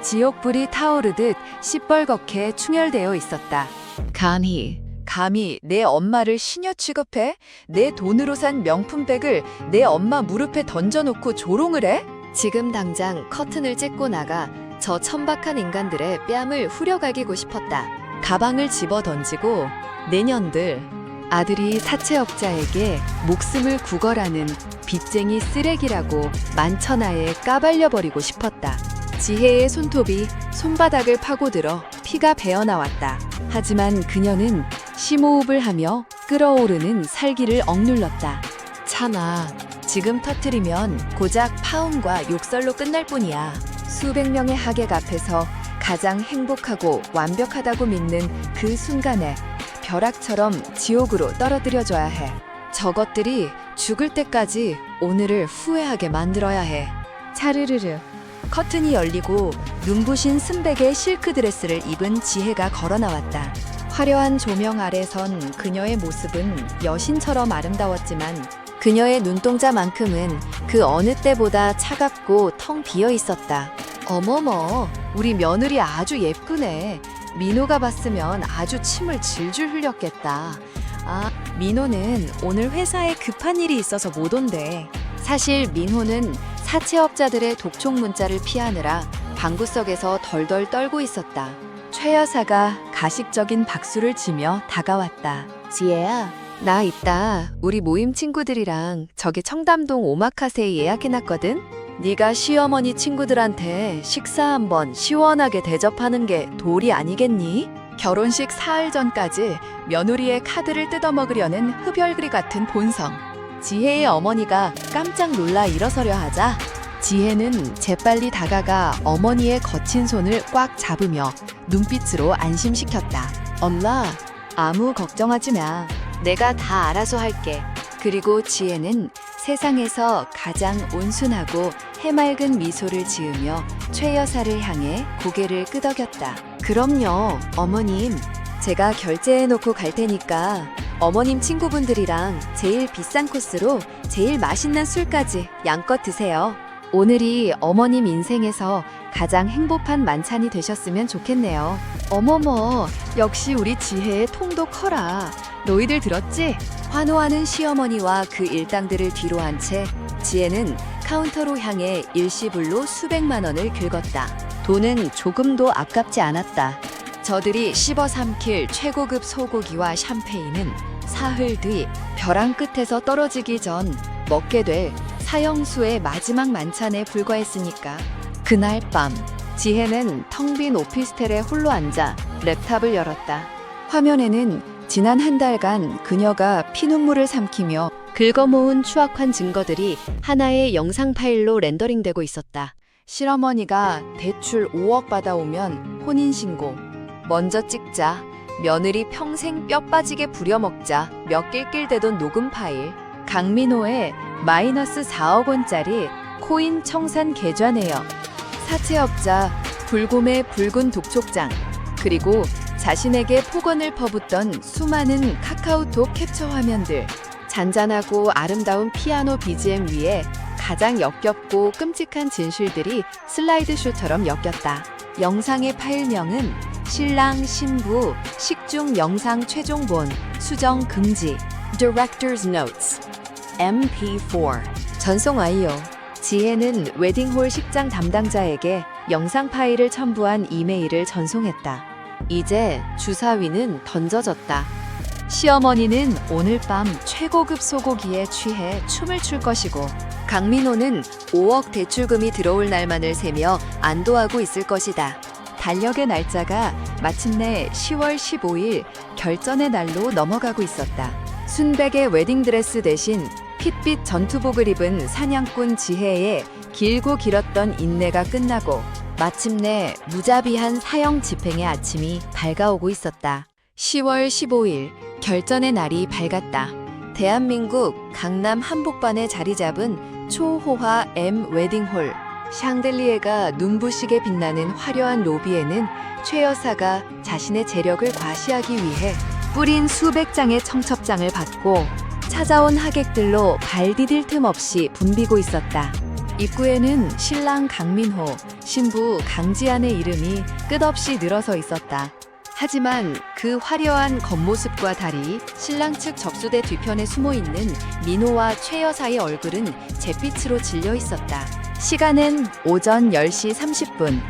지옥불이 타오르듯 시뻘겋게 충혈되어 있었다. 감히 내 엄마를 시녀 취급해? 내 돈으로 산 명품백을 내 엄마 무릎에 던져놓고 조롱을 해? 지금 당장 커튼을 찢고 나가 저 천박한 인간들의 뺨을 후려갈기고 싶었다. 가방을 집어 던지고 내년들 아들이 사채업자에게 목숨을 구걸하는 빚쟁이 쓰레기라고 만천하에 까발려버리고 싶었다. 지혜의 손톱이 손바닥을 파고들어 피가 배어나왔다. 하지만 그녀는 심호흡을 하며 끓어오르는 살기를 억눌렀다. 참아, 지금 터트리면 고작 파혼과 욕설로 끝날 뿐이야. 수백 명의 하객 앞에서 가장 행복하고 완벽하다고 믿는 그 순간에 벼락처럼 지옥으로 떨어뜨려줘야 해. 저것들이 죽을 때까지 오늘을 후회하게 만들어야 해. 차르르르. 커튼이 열리고 눈부신 순백의 실크 드레스를 입은 지혜가 걸어 나왔다. 화려한 조명 아래 선 그녀의 모습은 여신처럼 아름다웠지만 그녀의 눈동자만큼은 그 어느 때보다 차갑고 텅 비어 있었다. 어머머, 우리 며느리 아주 예쁘네. 민호가 봤으면 아주 침을 질질 흘렸겠다. 아, 민호는 오늘 회사에 급한 일이 있어서 못 온대. 사실 민호는 사채업자들의 독촉 문자를 피하느라 방구석에서 덜덜 떨고 있었다. 최 여사가 가식적인 박수를 치며 다가왔다. 지혜야, 나 이따 우리 모임 친구들이랑 저기 청담동 오마카세 예약해놨거든? 네가 시어머니 친구들한테 식사 한번 시원하게 대접하는 게 도리 아니겠니? 결혼식 사흘 전까지 며느리의 카드를 뜯어먹으려는 흡혈귀 같은 본성. 지혜의 어머니가 깜짝 놀라 일어서려 하자 지혜는 재빨리 다가가 어머니의 거친 손을 꽉 잡으며 눈빛으로 안심시켰다. 엄마, 아무 걱정하지 마. 내가 다 알아서 할게. 그리고 지혜는 세상에서 가장 온순하고 해맑은 미소를 지으며 최 여사를 향해 고개를 끄덕였다. 그럼요, 어머님. 제가 결제해놓고 갈 테니까 어머님 친구분들이랑 제일 비싼 코스로 제일 맛있는 술까지 양껏 드세요. 오늘이 어머님 인생에서 가장 행복한 만찬이 되셨으면 좋겠네요. 어머머, 역시 우리 지혜의 통도 커라. 너희들 들었지? 환호하는 시어머니와 그 일당들을 뒤로 한 채 지혜는 카운터로 향해 일시불로 수백만 원을 긁었다. 돈은 조금도 아깝지 않았다. 저들이 씹어 삼킬 최고급 소고기와 샴페인은 사흘 뒤 벼랑 끝에서 떨어지기 전 먹게 될 사형수의 마지막 만찬에 불과했으니까. 그날 밤 지혜는 텅 빈 오피스텔에 홀로 앉아 랩탑을 열었다. 화면에는 지난 한 달간 그녀가 피눈물을 삼키며 긁어모은 추악한 증거들이 하나의 영상 파일로 렌더링되고 있었다. 실어머니가 대출 5억 받아오면 혼인신고. 먼저 찍자. 며느리 평생 뼈 빠지게 부려먹자. 몇 낄낄대던 녹음 파일. 강민호의 마이너스 4억 원짜리 코인 청산 계좌 내역. 사채업자 불곰의 붉은 독촉장. 그리고 자신에게 폭언을 퍼붓던 수많은 카카오톡 캡처 화면들. 잔잔하고 아름다운 피아노 BGM 위에 가장 역겹고 끔찍한 진실들이 슬라이드쇼처럼 엮였다. 영상의 파일명은 신랑 신부 식중 영상 최종본 수정 금지 Director's Notes MP4 전송 완료. 지혜는 웨딩홀 식장 담당자에게 영상 파일을 첨부한 이메일을 전송했다. 이제 주사위는 던져졌다. 시어머니는 오늘 밤 최고급 소고기에 취해 춤을 출 것이고 강민호는 5억 대출금이 들어올 날만을 세며 안도하고 있을 것이다. 달력의 날짜가 마침내 10월 15일 결전의 날로 넘어가고 있었다. 순백의 웨딩드레스 대신 핏빛 전투복을 입은 사냥꾼 지혜의 길고 길었던 인내가 끝나고 마침내 무자비한 사형 집행의 아침이 밝아오고 있었다. 10월 15일 결전의 날이 밝았다. 대한민국 강남 한복반에 자리 잡은 초호화 M 웨딩홀. 샹들리에가 눈부시게 빛나는 화려한 로비에는 최 여사가 자신의 재력을 과시하기 위해 뿌린 수백 장의 청첩장을 받고 찾아온 하객들로 발 디딜 틈 없이 붐비고 있었다. 입구에는 신랑 강민호, 신부 강지안의 이름이 끝없이 늘어서 있었다. 하지만 그 화려한 겉모습과 달리 신랑 측 접수대 뒤편에 숨어있는 민호와 최 여사의 얼굴은 잿빛으로 질려 있었다. 시간은 오전 10시 30분.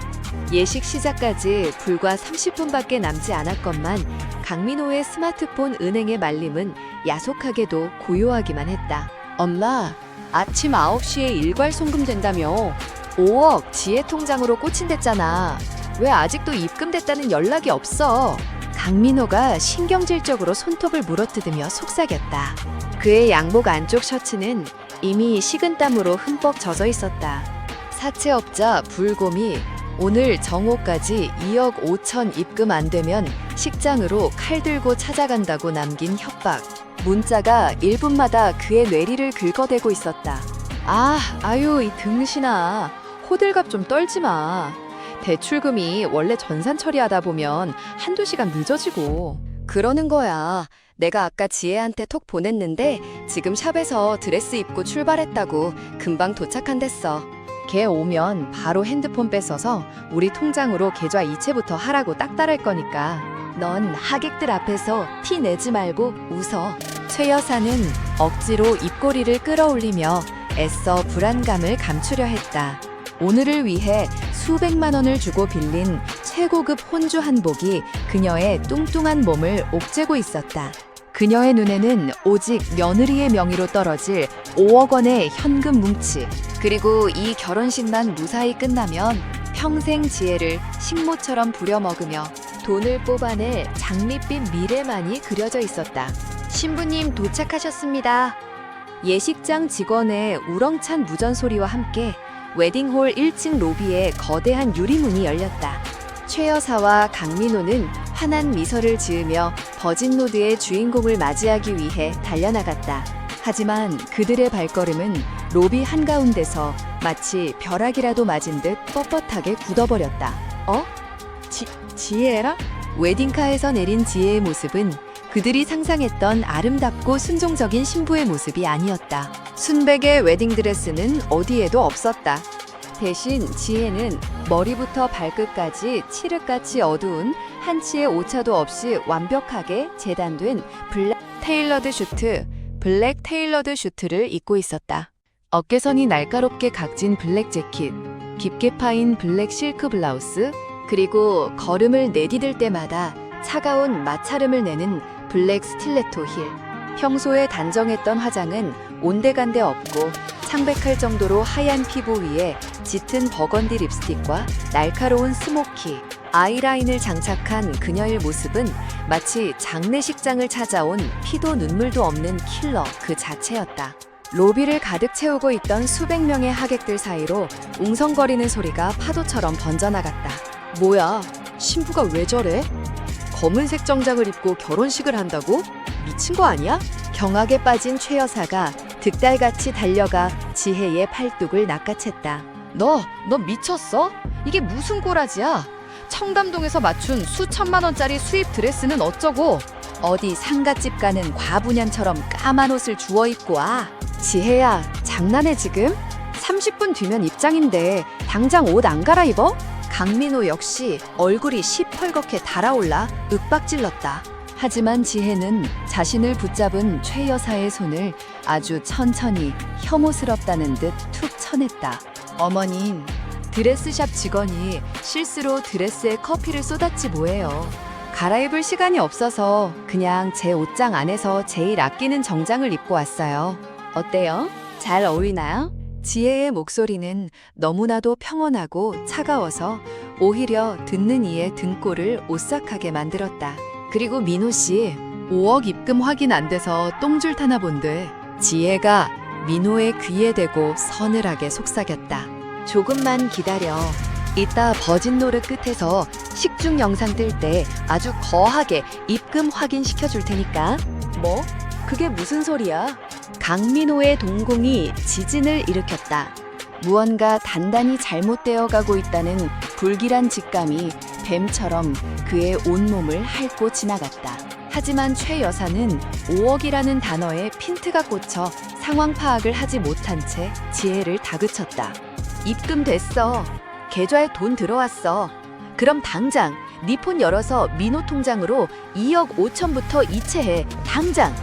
예식 시작까지 불과 30분밖에 남지 않았건만 강민호의 스마트폰 은행의 말림은 야속하게도 고요하기만 했다. 엄마, 아침 9시에 일괄 송금된다며 5억 지혜 통장으로 꽂힌댔잖아. 왜 아직도 입금됐다는 연락이 없어? 강민호가 신경질적으로 손톱을 물어뜯으며 속삭였다. 그의 양복 안쪽 셔츠는 이미 식은땀으로 흠뻑 젖어 있었다. 사채업자 불곰이 오늘 정오까지 2억 5천 입금 안 되면 식장으로 칼 들고 찾아간다고 남긴 협박. 문자가 1분마다 그의 뇌리를 긁어대고 있었다. 아유 이 등신아. 호들갑 좀 떨지 마. 대출금이 원래 전산 처리하다 보면 한두 시간 늦어지고. 그러는 거야. 내가 아까 지혜한테 톡 보냈는데 지금 샵에서 드레스 입고 출발했다고 금방 도착한댔어. 걔 오면 바로 핸드폰 뺏어서 우리 통장으로 계좌 이체부터 하라고 딱 따를 거니까 넌 하객들 앞에서 티 내지 말고 웃어. 최 여사는 억지로 입꼬리를 끌어올리며 애써 불안감을 감추려 했다. 오늘을 위해 수백만 원을 주고 빌린 최고급 혼주 한복이 그녀의 뚱뚱한 몸을 옥죄고 있었다. 그녀의 눈에는 오직 며느리의 명의로 떨어질 5억 원의 현금 뭉치, 그리고 이 결혼식만 무사히 끝나면 평생 지혜를 식모처럼 부려먹으며 돈을 뽑아낼 장밋빛 미래만이 그려져 있었다. 신부님 도착하셨습니다. 예식장 직원의 우렁찬 무전 소리와 함께 웨딩홀 1층 로비에 거대한 유리문이 열렸다. 최 여사와 강민호는 환한 미소를 지으며 버진로드의 주인공을 맞이하기 위해 달려나갔다. 하지만 그들의 발걸음은 로비 한가운데서 마치 벼락이라도 맞은 듯 뻣뻣하게 굳어버렸다. 지혜라? 웨딩카에서 내린 지혜의 모습은 그들이 상상했던 아름답고 순종적인 신부의 모습이 아니었다. 순백의 웨딩드레스는 어디에도 없었다. 대신 지혜는 머리부터 발끝까지 칠흑같이 어두운 한치의 오차도 없이 완벽하게 재단된 블랙 테일러드 슈트를 입고 있었다. 어깨선이 날카롭게 각진 블랙 재킷, 깊게 파인 블랙 실크 블라우스, 그리고 걸음을 내디딜 때마다 차가운 마찰음을 내는 블랙 스틸레토 힐. 평소에 단정했던 화장은 온데간데 없고 창백할 정도로 하얀 피부 위에 짙은 버건디 립스틱과 날카로운 스모키, 아이라인을 장착한 그녀의 모습은 마치 장례식장을 찾아온 피도 눈물도 없는 킬러 그 자체였다. 로비를 가득 채우고 있던 수백 명의 하객들 사이로 웅성거리는 소리가 파도처럼 번져나갔다. 뭐야, 신부가 왜 저래? 검은색 정장을 입고 결혼식을 한다고? 미친 거 아니야? 경악에 빠진 최 여사가 득달같이 달려가 지혜의 팔뚝을 낚아챘다. 너 미쳤어? 이게 무슨 꼬라지야? 청담동에서 맞춘 수천만 원짜리 수입 드레스는 어쩌고? 어디 상갓집 가는 과부년처럼 까만 옷을 주워 입고 와. 지혜야, 장난해 지금? 30분 뒤면 입장인데 당장 옷 안 갈아입어? 강민호 역시 얼굴이 시펄겋게 달아올라 윽박질렀다. 하지만 지혜는 자신을 붙잡은 최 여사의 손을 아주 천천히 혐오스럽다는 듯 툭 쳐냈다. 어머님, 드레스샵 직원이 실수로 드레스에 커피를 쏟았지 뭐예요. 갈아입을 시간이 없어서 그냥 제 옷장 안에서 제일 아끼는 정장을 입고 왔어요. 어때요? 잘 어울리나요? 지혜의 목소리는 너무나도 평온하고 차가워서 오히려 듣는 이의 등골을 오싹하게 만들었다. 그리고 민호 씨, 5억 입금 확인 안 돼서 똥줄 타나 본데. 지혜가 민호의 귀에 대고 서늘하게 속삭였다. 조금만 기다려. 이따 버진로드 끝에서 식중 영상 뜰 때 아주 거하게 입금 확인 시켜줄 테니까. 뭐? 그게 무슨 소리야? 강민호의 동공이 지진을 일으켰다. 무언가 단단히 잘못되어 가고 있다는 불길한 직감이 뱀처럼 그의 온몸을 핥고 지나갔다. 하지만 최 여사는 5억이라는 단어에 핀트가 꽂혀 상황 파악을 하지 못한 채 지혜를 다그쳤다. 입금됐어. 계좌에 돈 들어왔어. 그럼 당장 네 폰 열어서 민호 통장으로 2억 5천부터 이체해. 당장.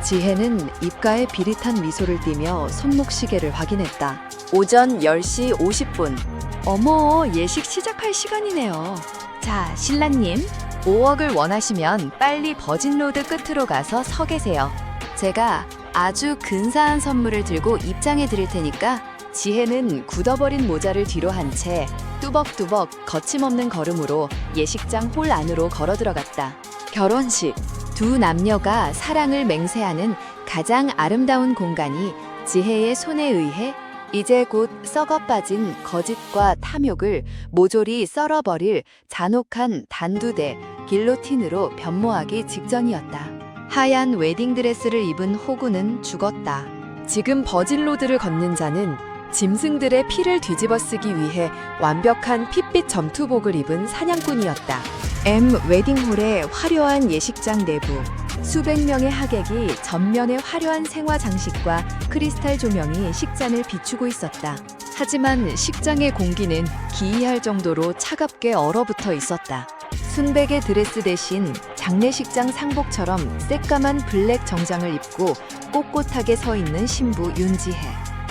지혜는 입가에 비릿한 미소를 띠며 손목시계를 확인했다. 오전 10시 50분. 어머, 예식 시작할 시간이네요. 자, 신랑님, 5억을 원하시면 빨리 버진로드 끝으로 가서 서 계세요. 제가 아주 근사한 선물을 들고 입장해 드릴 테니까. 지혜는 굳어버린 모자를 뒤로 한 채 뚜벅뚜벅 거침없는 걸음으로 예식장 홀 안으로 걸어 들어갔다. 결혼식. 두 남녀가 사랑을 맹세하는 가장 아름다운 공간이 지혜의 손에 의해 이제 곧 썩어 빠진 거짓과 탐욕을 모조리 썰어버릴 잔혹한 단두대 길로틴으로 변모하기 직전이었다. 하얀 웨딩드레스를 입은 호구는 죽었다. 지금 버진로드를 걷는 자는 짐승들의 피를 뒤집어쓰기 위해 완벽한 핏빛 점투복을 입은 사냥꾼이었다. M 웨딩홀의 화려한 예식장 내부. 수백 명의 하객이 전면의 화려한 생화 장식과 크리스탈 조명이 식장을 비추고 있었다. 하지만 식장의 공기는 기이할 정도로 차갑게 얼어붙어 있었다. 순백의 드레스 대신 장례식장 상복처럼 새까만 블랙 정장을 입고 꼿꼿하게 서 있는 신부 윤지혜.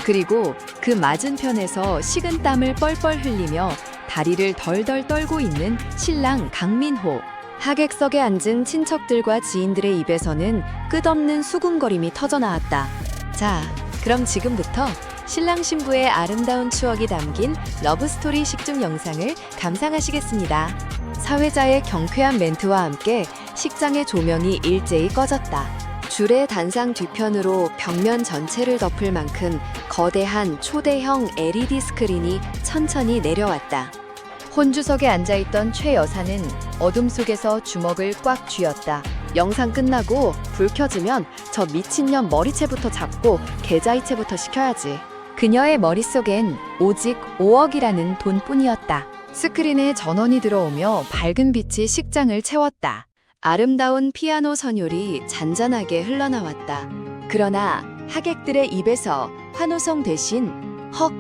그리고 그 맞은편에서 식은 땀을 뻘뻘 흘리며 다리를 덜덜 떨고 있는 신랑 강민호. 하객석에 앉은 친척들과 지인들의 입에서는 끝없는 수군거림이 터져나왔다. 자, 그럼 지금부터 신랑 신부의 아름다운 추억이 담긴 러브스토리 식중 영상을 감상하시겠습니다. 사회자의 경쾌한 멘트와 함께 식장의 조명이 일제히 꺼졌다. 줄의 단상 뒤편으로 벽면 전체를 덮을 만큼 거대한 초대형 LED 스크린이 천천히 내려왔다. 혼주석에 앉아있던 최 여사는 어둠 속에서 주먹을 꽉 쥐었다. 영상 끝나고 불 켜지면 저 미친년 머리채부터 잡고 계좌이체부터 시켜야지. 그녀의 머릿속엔 오직 5억이라는 돈뿐이었다. 스크린에 전원이 들어오며 밝은 빛이 식장을 채웠다. 아름다운 피아노 선율이 잔잔하게 흘러나왔다. 그러나 하객들의 입에서 환호성 대신 헉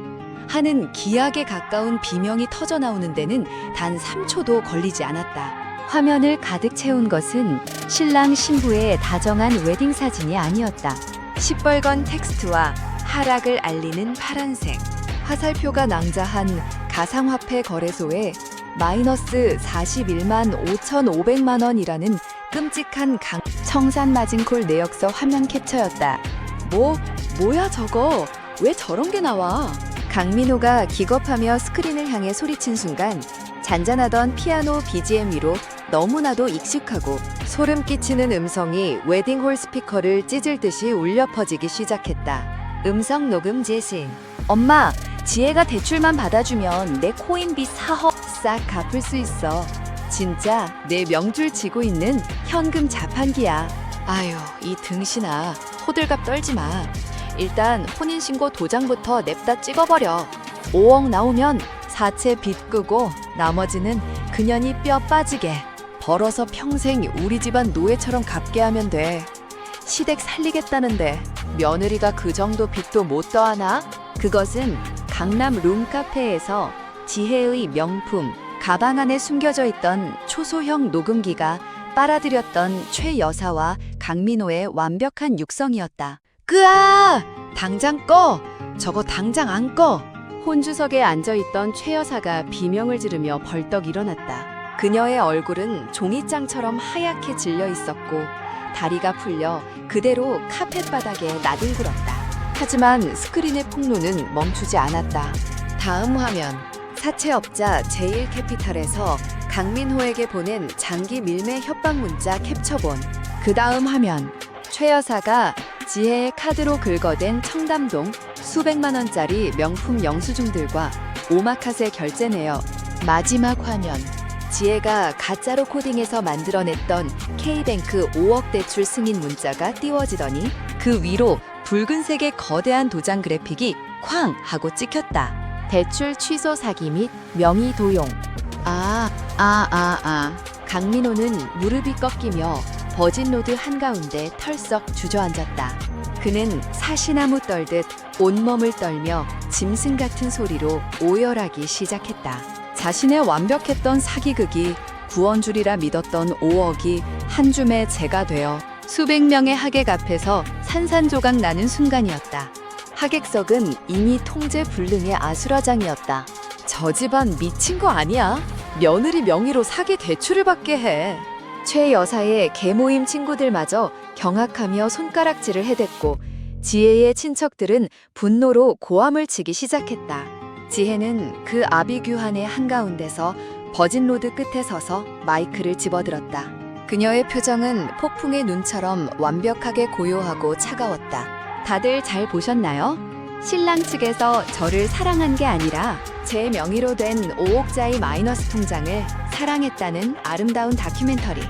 하는 기악에 가까운 비명이 터져나오는 데는 단 3초도 걸리지 않았다. 화면을 가득 채운 것은 신랑 신부의 다정한 웨딩 사진이 아니었다. 시뻘건 텍스트와 하락을 알리는 파란색, 화살표가 낭자한 가상화폐 거래소에 마이너스 41만 5,500만 원이라는 끔찍한 청산 마진콜 내역서 화면 캡처였다. 뭐야 저거? 왜 저런 게 나와? 강민호가 기겁하며 스크린을 향해 소리친 순간 잔잔하던 피아노 BGM 위로 너무나도 익숙하고 소름 끼치는 음성이 웨딩홀 스피커를 찢을 듯이 울려 퍼지기 시작했다. 음성 녹음 재생. 엄마, 지혜가 대출만 받아주면 내 코인비 4억 싹 갚을 수 있어. 진짜 내 명줄 지고 있는 현금 자판기야. 아유, 이 등신아, 호들갑 떨지 마. 일단 혼인신고 도장부터 냅다 찍어버려. 5억 나오면 사채 빚 끄고 나머지는 그년이 뼈 빠지게 벌어서 평생 우리 집안 노예처럼 갚게 하면 돼. 시댁 살리겠다는데 며느리가 그 정도 빚도 못 더하나? 그것은 강남 룸카페에서 지혜의 명품 가방 안에 숨겨져 있던 초소형 녹음기가 빨아들였던 최 여사와 강민호의 완벽한 육성이었다. 끄아! 당장 꺼! 저거 당장 안 꺼! 혼주석에 앉아있던 최 여사가 비명을 지르며 벌떡 일어났다. 그녀의 얼굴은 종이장처럼 하얗게 질려 있었고 다리가 풀려 그대로 카펫 바닥에 나뒹굴었다. 하지만 스크린의 폭로는 멈추지 않았다. 다음 화면, 사채업자 제일캐피탈에서 강민호에게 보낸 장기 밀매 협박 문자 캡처본. 그 다음 화면, 최 여사가 지혜의 카드로 긁어댄 청담동 수백만 원짜리 명품 영수증들과 오마카세 결제 내역. 마지막 화면, 지혜가 가짜로 코딩해서 만들어냈던 K뱅크 5억 대출 승인 문자가 띄워지더니 그 위로 붉은색의 거대한 도장 그래픽이 쾅 하고 찍혔다. 대출 취소 사기 및 명의 도용. 강민호는 무릎이 꺾이며 버진로드 한가운데 털썩 주저앉았다. 그는 사시나무 떨듯 온몸을 떨며 짐승 같은 소리로 오열하기 시작했다. 자신의 완벽했던 사기극이 구원줄이라 믿었던 5억이 한 줌의 재가 되어 수백 명의 하객 앞에서 산산조각 나는 순간이었다. 하객석은 이미 통제 불능의 아수라장이었다. 저 집안 미친 거 아니야? 며느리 명의로 사기 대출을 받게 해. 최 여사의 계모임 친구들마저 경악하며 손가락질을 해댔고 지혜의 친척들은 분노로 고함을 치기 시작했다. 지혜는 그 아비규환의 한가운데서 버진로드 끝에 서서 마이크를 집어들었다. 그녀의 표정은 폭풍의 눈처럼 완벽하게 고요하고 차가웠다. 다들 잘 보셨나요? 신랑 측에서 저를 사랑한 게 아니라 제 명의로 된 5억짜리 마이너스 통장을 사랑했다는 아름다운 다큐멘터리.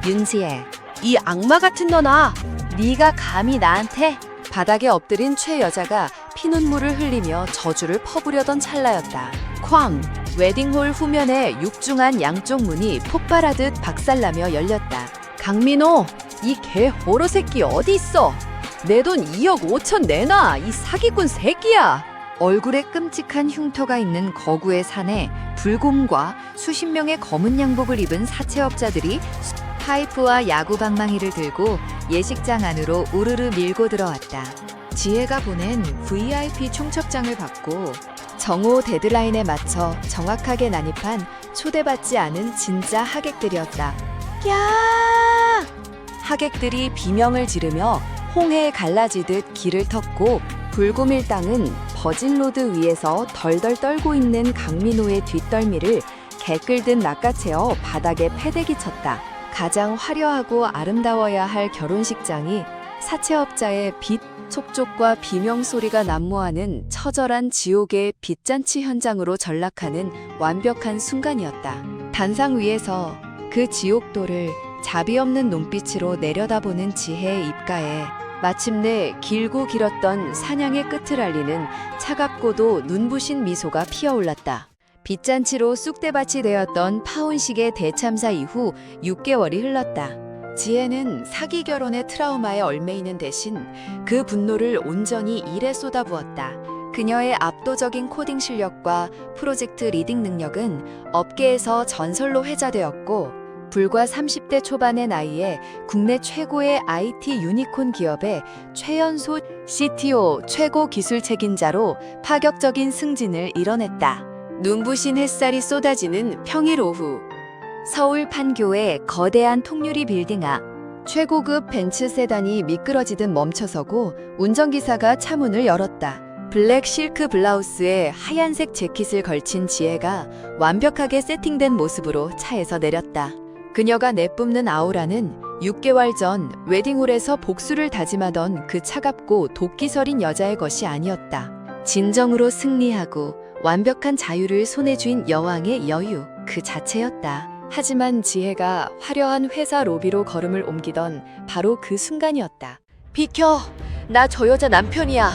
윤지혜, 이 악마 같은 너나! 네가 감히 나한테? 바닥에 엎드린 최 여자가 피눈물을 흘리며 저주를 퍼부려던 찰나였다. 쾅! 웨딩홀 후면에 육중한 양쪽 문이 폭발하듯 박살나며 열렸다. 강민호, 이 개 호러 새끼 어디 있어? 내 돈 2억 5천 내놔, 이 사기꾼 새끼야! 얼굴에 끔찍한 흉터가 있는 거구의 산에 불곰과 수십 명의 검은 양복을 입은 사채업자들이 파이프와 야구 방망이를 들고 예식장 안으로 우르르 밀고 들어왔다. 지혜가 보낸 VIP 총첩장을 받고 정오 데드라인에 맞춰 정확하게 난입한 초대받지 않은 진짜 하객들이었다. 야! 하객들이 비명을 지르며 홍해에 갈라지듯 길을 텄고 불곰일당은 버진로드 위에서 덜덜 떨고 있는 강민호의 뒷덜미를 개끌듯 낚아채어 바닥에 패대기 쳤다. 가장 화려하고 아름다워야 할 결혼식장이 사채업자의 빚 촉촉과 비명 소리가 난무하는 처절한 지옥의 빚잔치 현장으로 전락하는 완벽한 순간이었다. 단상 위에서 그 지옥도를 자비 없는 눈빛으로 내려다보는 지혜의 입가에 마침내 길고 길었던 사냥의 끝을 알리는 차갑고도 눈부신 미소가 피어올랐다. 빚잔치로 쑥대밭이 되었던 파혼식의 대참사 이후 6개월이 흘렀다. 지혜는 사기 결혼의 트라우마에 얽매이는 대신 그 분노를 온전히 일에 쏟아부었다. 그녀의 압도적인 코딩 실력과 프로젝트 리딩 능력은 업계에서 전설로 회자되었고 불과 30대 초반의 나이에 국내 최고의 IT 유니콘 기업의 최연소 CTO 최고 기술 책임자로 파격적인 승진을 이뤄냈다. 눈부신 햇살이 쏟아지는 평일 오후 서울 판교의 거대한 통유리 빌딩 앞 최고급 벤츠 세단이 미끄러지듯 멈춰서고 운전기사가 차문을 열었다. 블랙 실크 블라우스에 하얀색 재킷을 걸친 지혜가 완벽하게 세팅된 모습으로 차에서 내렸다. 그녀가 내뿜는 아우라는 6개월 전 웨딩홀에서 복수를 다짐하던 그 차갑고 도끼서린 여자의 것이 아니었다. 진정으로 승리하고 완벽한 자유를 손에 쥔 여왕의 여유 그 자체였다. 하지만 지혜가 화려한 회사 로비로 걸음을 옮기던 바로 그 순간이었다. 비켜! 나 저 여자 남편이야!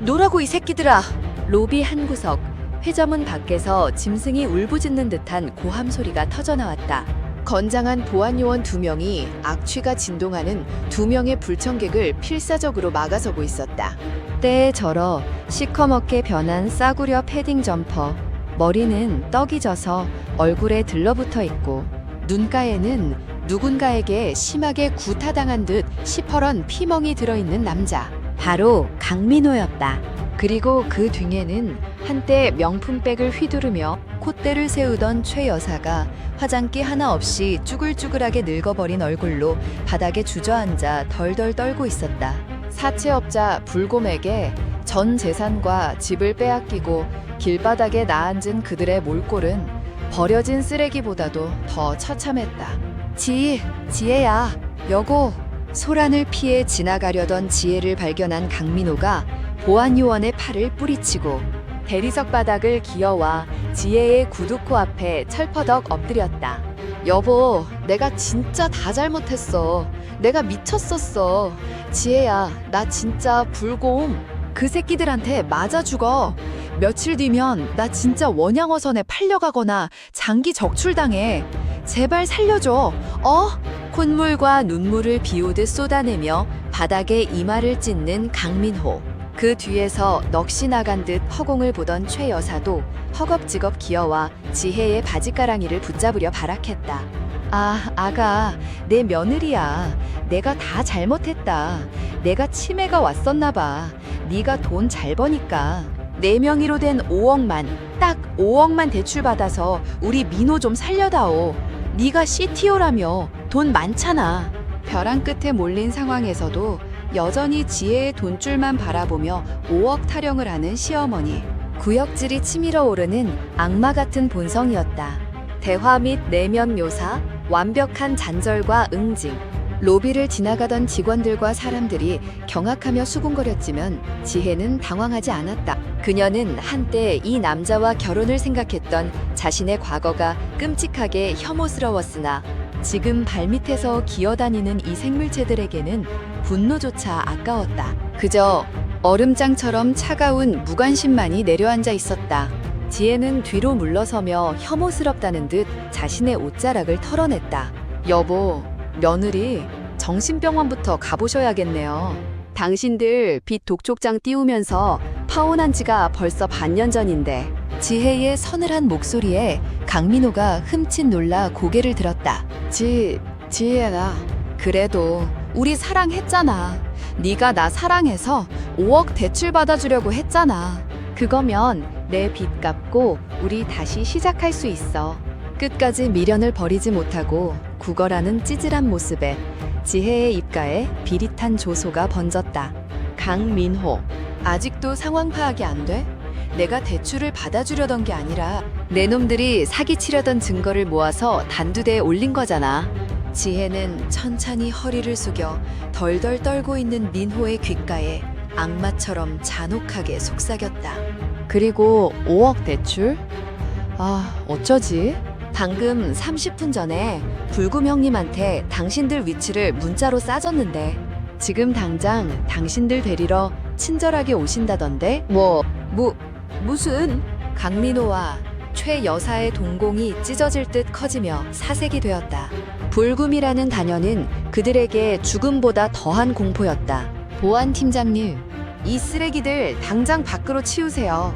놓으라고 이 새끼들아! 로비 한 구석, 회전문 밖에서 짐승이 울부짖는 듯한 고함 소리가 터져나왔다. 건장한 보안 요원 2명이 악취가 진동하는 2명의 불청객을 필사적으로 막아서고 있었다. 때에 절어 시커멓게 변한 싸구려 패딩 점퍼, 머리는 떡이 져서 얼굴에 들러붙어 있고 눈가에는 누군가에게 심하게 구타당한 듯 시퍼런 피멍이 들어있는 남자. 바로 강민호였다. 그리고 그 뒤에는 한때 명품백을 휘두르며 콧대를 세우던 최 여사가 화장기 하나 없이 쭈글쭈글하게 늙어버린 얼굴로 바닥에 주저앉아 덜덜 떨고 있었다. 사채업자 불곰에게 전 재산과 집을 빼앗기고 길바닥에 나앉은 그들의 몰골은 버려진 쓰레기보다도 더 처참했다. 지혜야, 여보. 소란을 피해 지나가려던 지혜를 발견한 강민호가 보안요원의 팔을 뿌리치고 대리석 바닥을 기어와 지혜의 구두코 앞에 철퍼덕 엎드렸다. 여보, 내가 진짜 다 잘못했어. 내가 미쳤었어. 지혜야, 나 진짜 불곰. 그 새끼들한테 맞아 죽어. 며칠 뒤면 나 진짜 원양어선에 팔려가거나 장기 적출당해. 제발 살려줘. 콧물과 눈물을 비오듯 쏟아내며 바닥에 이마를 찢는 강민호. 그 뒤에서 넋이 나간 듯 허공을 보던 최 여사도 허겁지겁 기어와 지혜의 바지가랑이를 붙잡으려 발악했다. 아가, 내 며느리야. 내가 다 잘못했다. 내가 치매가 왔었나 봐. 네가 돈 잘 버니까. 내 명의로 된 5억만, 딱 5억만 대출받아서 우리 민호 좀 살려다오. 네가 CTO라며 돈 많잖아. 벼랑 끝에 몰린 상황에서도 여전히 지혜의 돈줄만 바라보며 5억 타령을 하는 시어머니. 구역질이 치밀어 오르는 악마 같은 본성이었다. 대화 및 내면 묘사, 완벽한 잔절과 응징. 로비를 지나가던 직원들과 사람들이 경악하며 수군거렸지만 지혜는 당황하지 않았다. 그녀는 한때 이 남자와 결혼을 생각했던 자신의 과거가 끔찍하게 혐오스러웠으나 지금 발밑에서 기어다니는 이 생물체들에게는 분노조차 아까웠다. 그저 얼음장처럼 차가운 무관심만이 내려앉아 있었다. 지혜는 뒤로 물러서며 혐오스럽다는 듯 자신의 옷자락을 털어냈다. 여보, 며느리, 정신병원부터 가보셔야겠네요. 당신들 빚 독촉장 띄우면서 파혼한 지가 벌써 반년 전인데. 지혜의 서늘한 목소리에 강민호가 흠칫 놀라 고개를 들었다. 지혜야, 그래도 우리 사랑했잖아. 네가 나 사랑해서 5억 대출 받아주려고 했잖아. 그거면 내 빚 갚고 우리 다시 시작할 수 있어. 끝까지 미련을 버리지 못하고 구걸하는 찌질한 모습에 지혜의 입가에 비릿한 조소가 번졌다. 강민호, 아직도 상황 파악이 안 돼? 내가 대출을 받아주려던 게 아니라 내 놈들이 사기치려던 증거를 모아서 단두대에 올린 거잖아. 지혜는 천천히 허리를 숙여 덜덜 떨고 있는 민호의 귓가에 악마처럼 잔혹하게 속삭였다. 그리고 5억 대출? 어쩌지? 방금 30분 전에 불금 형님한테 당신들 위치를 문자로 싸줬는데 지금 당장 당신들 데리러 친절하게 오신다던데? 무슨? 강민호와 최 여사의 동공이 찢어질 듯 커지며 사색이 되었다. 불금이라는 단어는 그들에게 죽음보다 더한 공포였다. 보안 팀장님, 이 쓰레기들 당장 밖으로 치우세요.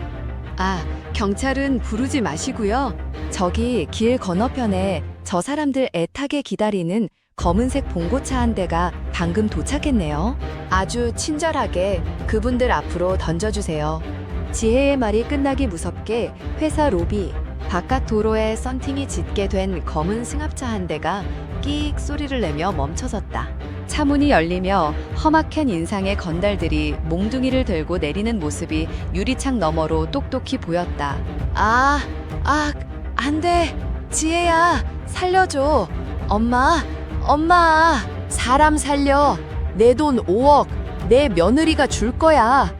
경찰은 부르지 마시고요. 저기 길 건너편에 저 사람들 애타게 기다리는 검은색 봉고차 한 대가 방금 도착했네요. 아주 친절하게 그분들 앞으로 던져주세요. 지혜의 말이 끝나기 무섭게 회사 로비 바깥 도로에 썬팅이 짙게 된 검은 승합차 한 대가 끼익 소리를 내며 멈춰섰다. 차문이 열리며 험악한 인상의 건달들이 몽둥이를 들고 내리는 모습이 유리창 너머로 똑똑히 보였다. 안 돼. 지혜야, 살려줘. 엄마, 사람 살려. 내 돈 5억, 내 며느리가 줄 거야.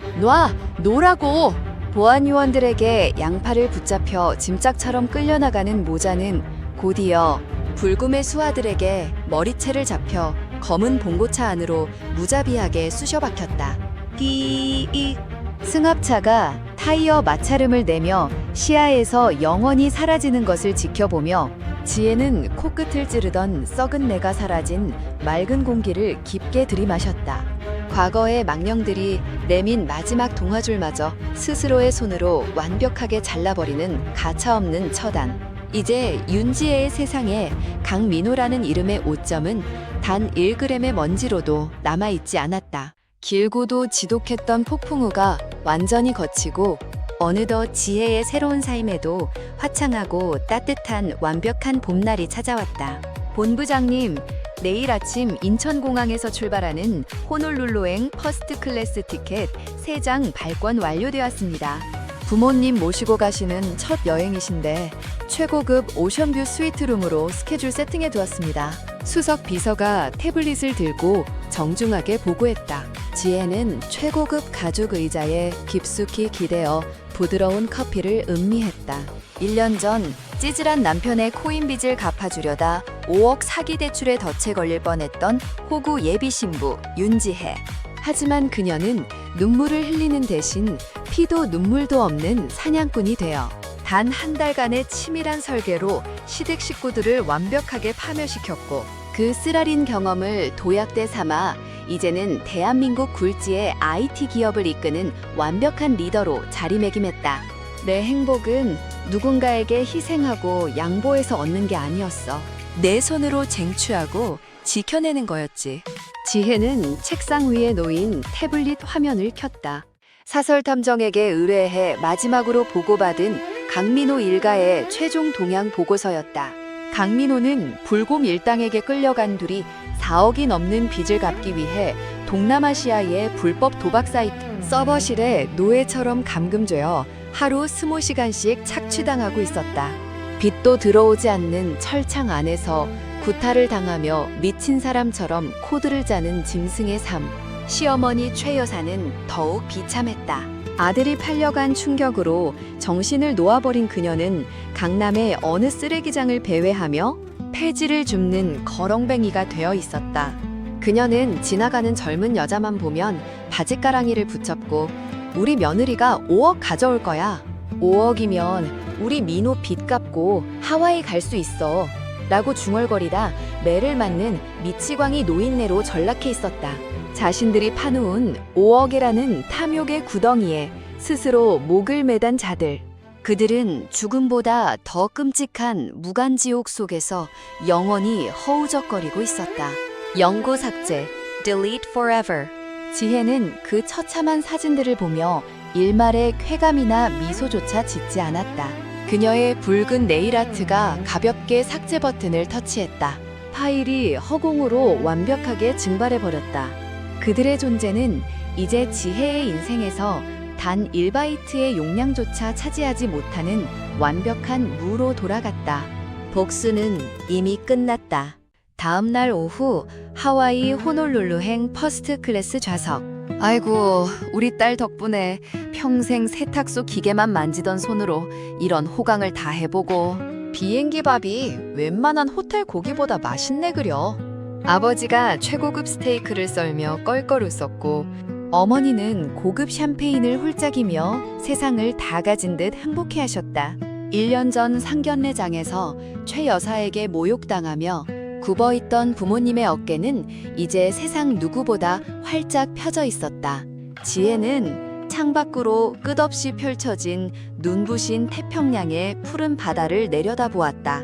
놓으라고. 보안 요원들에게 양팔을 붙잡혀 짐짝처럼 끌려나가는 모자는 곧이어 불금의 수하들에게 머리채를 잡혀 검은 봉고차 안으로 무자비하게 쑤셔박혔다. 끼익. 승합차가 타이어 마찰음을 내며 시야에서 영원히 사라지는 것을 지켜보며 지혜는 코끝을 찌르던 썩은 내가 사라진 맑은 공기를 깊게 들이마셨다. 과거의 망령들이 내민 마지막 동화줄마저 스스로의 손으로 완벽하게 잘라버리는 가차없는 처단. 이제 윤지혜의 세상에 강민호라는 이름의 오점은 단 1g의 먼지로도 남아있지 않았다. 길고도 지독했던 폭풍우가 완전히 거치고 어느덧 지혜의 새로운 삶에도 화창하고 따뜻한 완벽한 봄날이 찾아왔다. 본부장님, 내일 아침 인천공항에서 출발하는 호놀룰루행 퍼스트 클래스 티켓 3장 발권 완료되었습니다. 부모님 모시고 가시는 첫 여행이신데 최고급 오션뷰 스위트룸으로 스케줄 세팅해 두었습니다. 수석 비서가 태블릿을 들고 정중하게 보고했다. 지혜는 최고급 가죽 의자에 깊숙이 기대어 부드러운 커피를 음미했다. 1년 전 찌질한 남편의 코인 빚을 갚아주려다 5억 사기 대출에 덫에 걸릴 뻔했던 호구 예비 신부 윤지혜. 하지만 그녀는 눈물을 흘리는 대신 피도 눈물도 없는 사냥꾼이 되어 단 한 달간의 치밀한 설계로 시댁 식구들을 완벽하게 파멸시켰고 그 쓰라린 경험을 도약대 삼아 이제는 대한민국 굴지의 IT 기업을 이끄는 완벽한 리더로 자리매김했다. 내 행복은 누군가에게 희생하고 양보해서 얻는 게 아니었어. 내 손으로 쟁취하고 지켜내는 거였지. 지혜는 책상 위에 놓인 태블릿 화면을 켰다. 사설 탐정에게 의뢰해 마지막으로 보고받은 강민호 일가의 최종 동향 보고서였다. 강민호는 불곰 일당에게 끌려간 둘이 4억이 넘는 빚을 갚기 위해 동남아시아의 불법 도박 사이트 서버실에 노예처럼 감금되어 하루 20시간씩 착취당하고 있었다. 빚도 들어오지 않는 철창 안에서 구타를 당하며 미친 사람처럼 코드를 짜는 짐승의 삶. 시어머니 최 여사는 더욱 비참했다. 아들이 팔려간 충격으로 정신을 놓아버린 그녀는 강남의 어느 쓰레기장을 배회하며 폐지를 줍는 거렁뱅이가 되어 있었다. 그녀는 지나가는 젊은 여자만 보면 바짓가랑이를 붙잡고 우리 며느리가 5억 가져올 거야. 5억이면 우리 민호 빚 갚고 하와이 갈 수 있어. 라고 중얼거리다 매를 맞는 미치광이 노인네로 전락해 있었다. 자신들이 파놓은 5억이라는 탐욕의 구덩이에 스스로 목을 매단 자들. 그들은 죽음보다 더 끔찍한 무간지옥 속에서 영원히 허우적거리고 있었다. 영구 삭제, delete forever. 지혜는 그 처참한 사진들을 보며 일말의 쾌감이나 미소조차 짓지 않았다. 그녀의 붉은 네일아트가 가볍게 삭제 버튼을 터치했다. 파일이 허공으로 완벽하게 증발해버렸다. 그들의 존재는 이제 지혜의 인생에서 단 1바이트의 용량조차 차지하지 못하는 완벽한 무로 돌아갔다. 복수는 이미 끝났다. 다음 날 오후 하와이 호놀룰루행 퍼스트 클래스 좌석. 아이고, 우리 딸 덕분에 평생 세탁소 기계만 만지던 손으로 이런 호강을 다 해보고. 비행기 밥이 웬만한 호텔 고기보다 맛있네 그려. 아버지가 최고급 스테이크를 썰며 껄껄 웃었고, 어머니는 고급 샴페인을 홀짝이며 세상을 다 가진 듯 행복해하셨다. 1년 전 상견례장에서 최 여사에게 모욕당하며 굽어있던 부모님의 어깨는 이제 세상 누구보다 활짝 펴져 있었다. 지혜는 창밖으로 끝없이 펼쳐진 눈부신 태평양의 푸른 바다를 내려다보았다.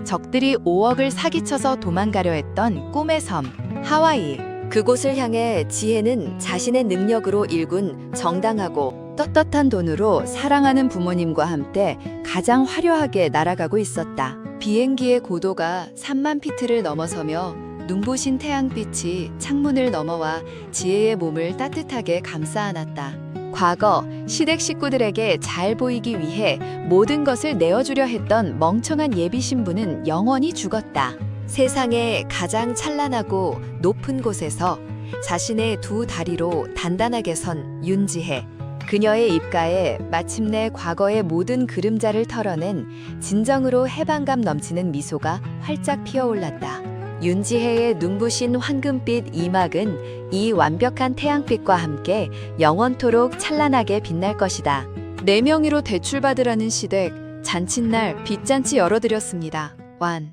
적들이 5억을 사기쳐서 도망가려 했던 꿈의 섬, 하와이. 그곳을 향해 지혜는 자신의 능력으로 일군 정당하고 떳떳한 돈으로 사랑하는 부모님과 함께 가장 화려하게 날아가고 있었다. 비행기의 고도가 3만 피트를 넘어서며 눈부신 태양빛이 창문을 넘어와 지혜의 몸을 따뜻하게 감싸 안았다. 과거 시댁 식구들에게 잘 보이기 위해 모든 것을 내어주려 했던 멍청한 예비 신부는 영원히 죽었다. 세상에 가장 찬란하고 높은 곳에서 자신의 두 다리로 단단하게 선 윤지혜. 그녀의 입가에 마침내 과거의 모든 그림자를 털어낸 진정으로 해방감 넘치는 미소가 활짝 피어올랐다. 윤지혜의 눈부신 황금빛 이막은 이 완벽한 태양빛과 함께 영원토록 찬란하게 빛날 것이다. 4명이로 대출받으라는 시댁, 잔칫날 빚잔치 열어드렸습니다. 완.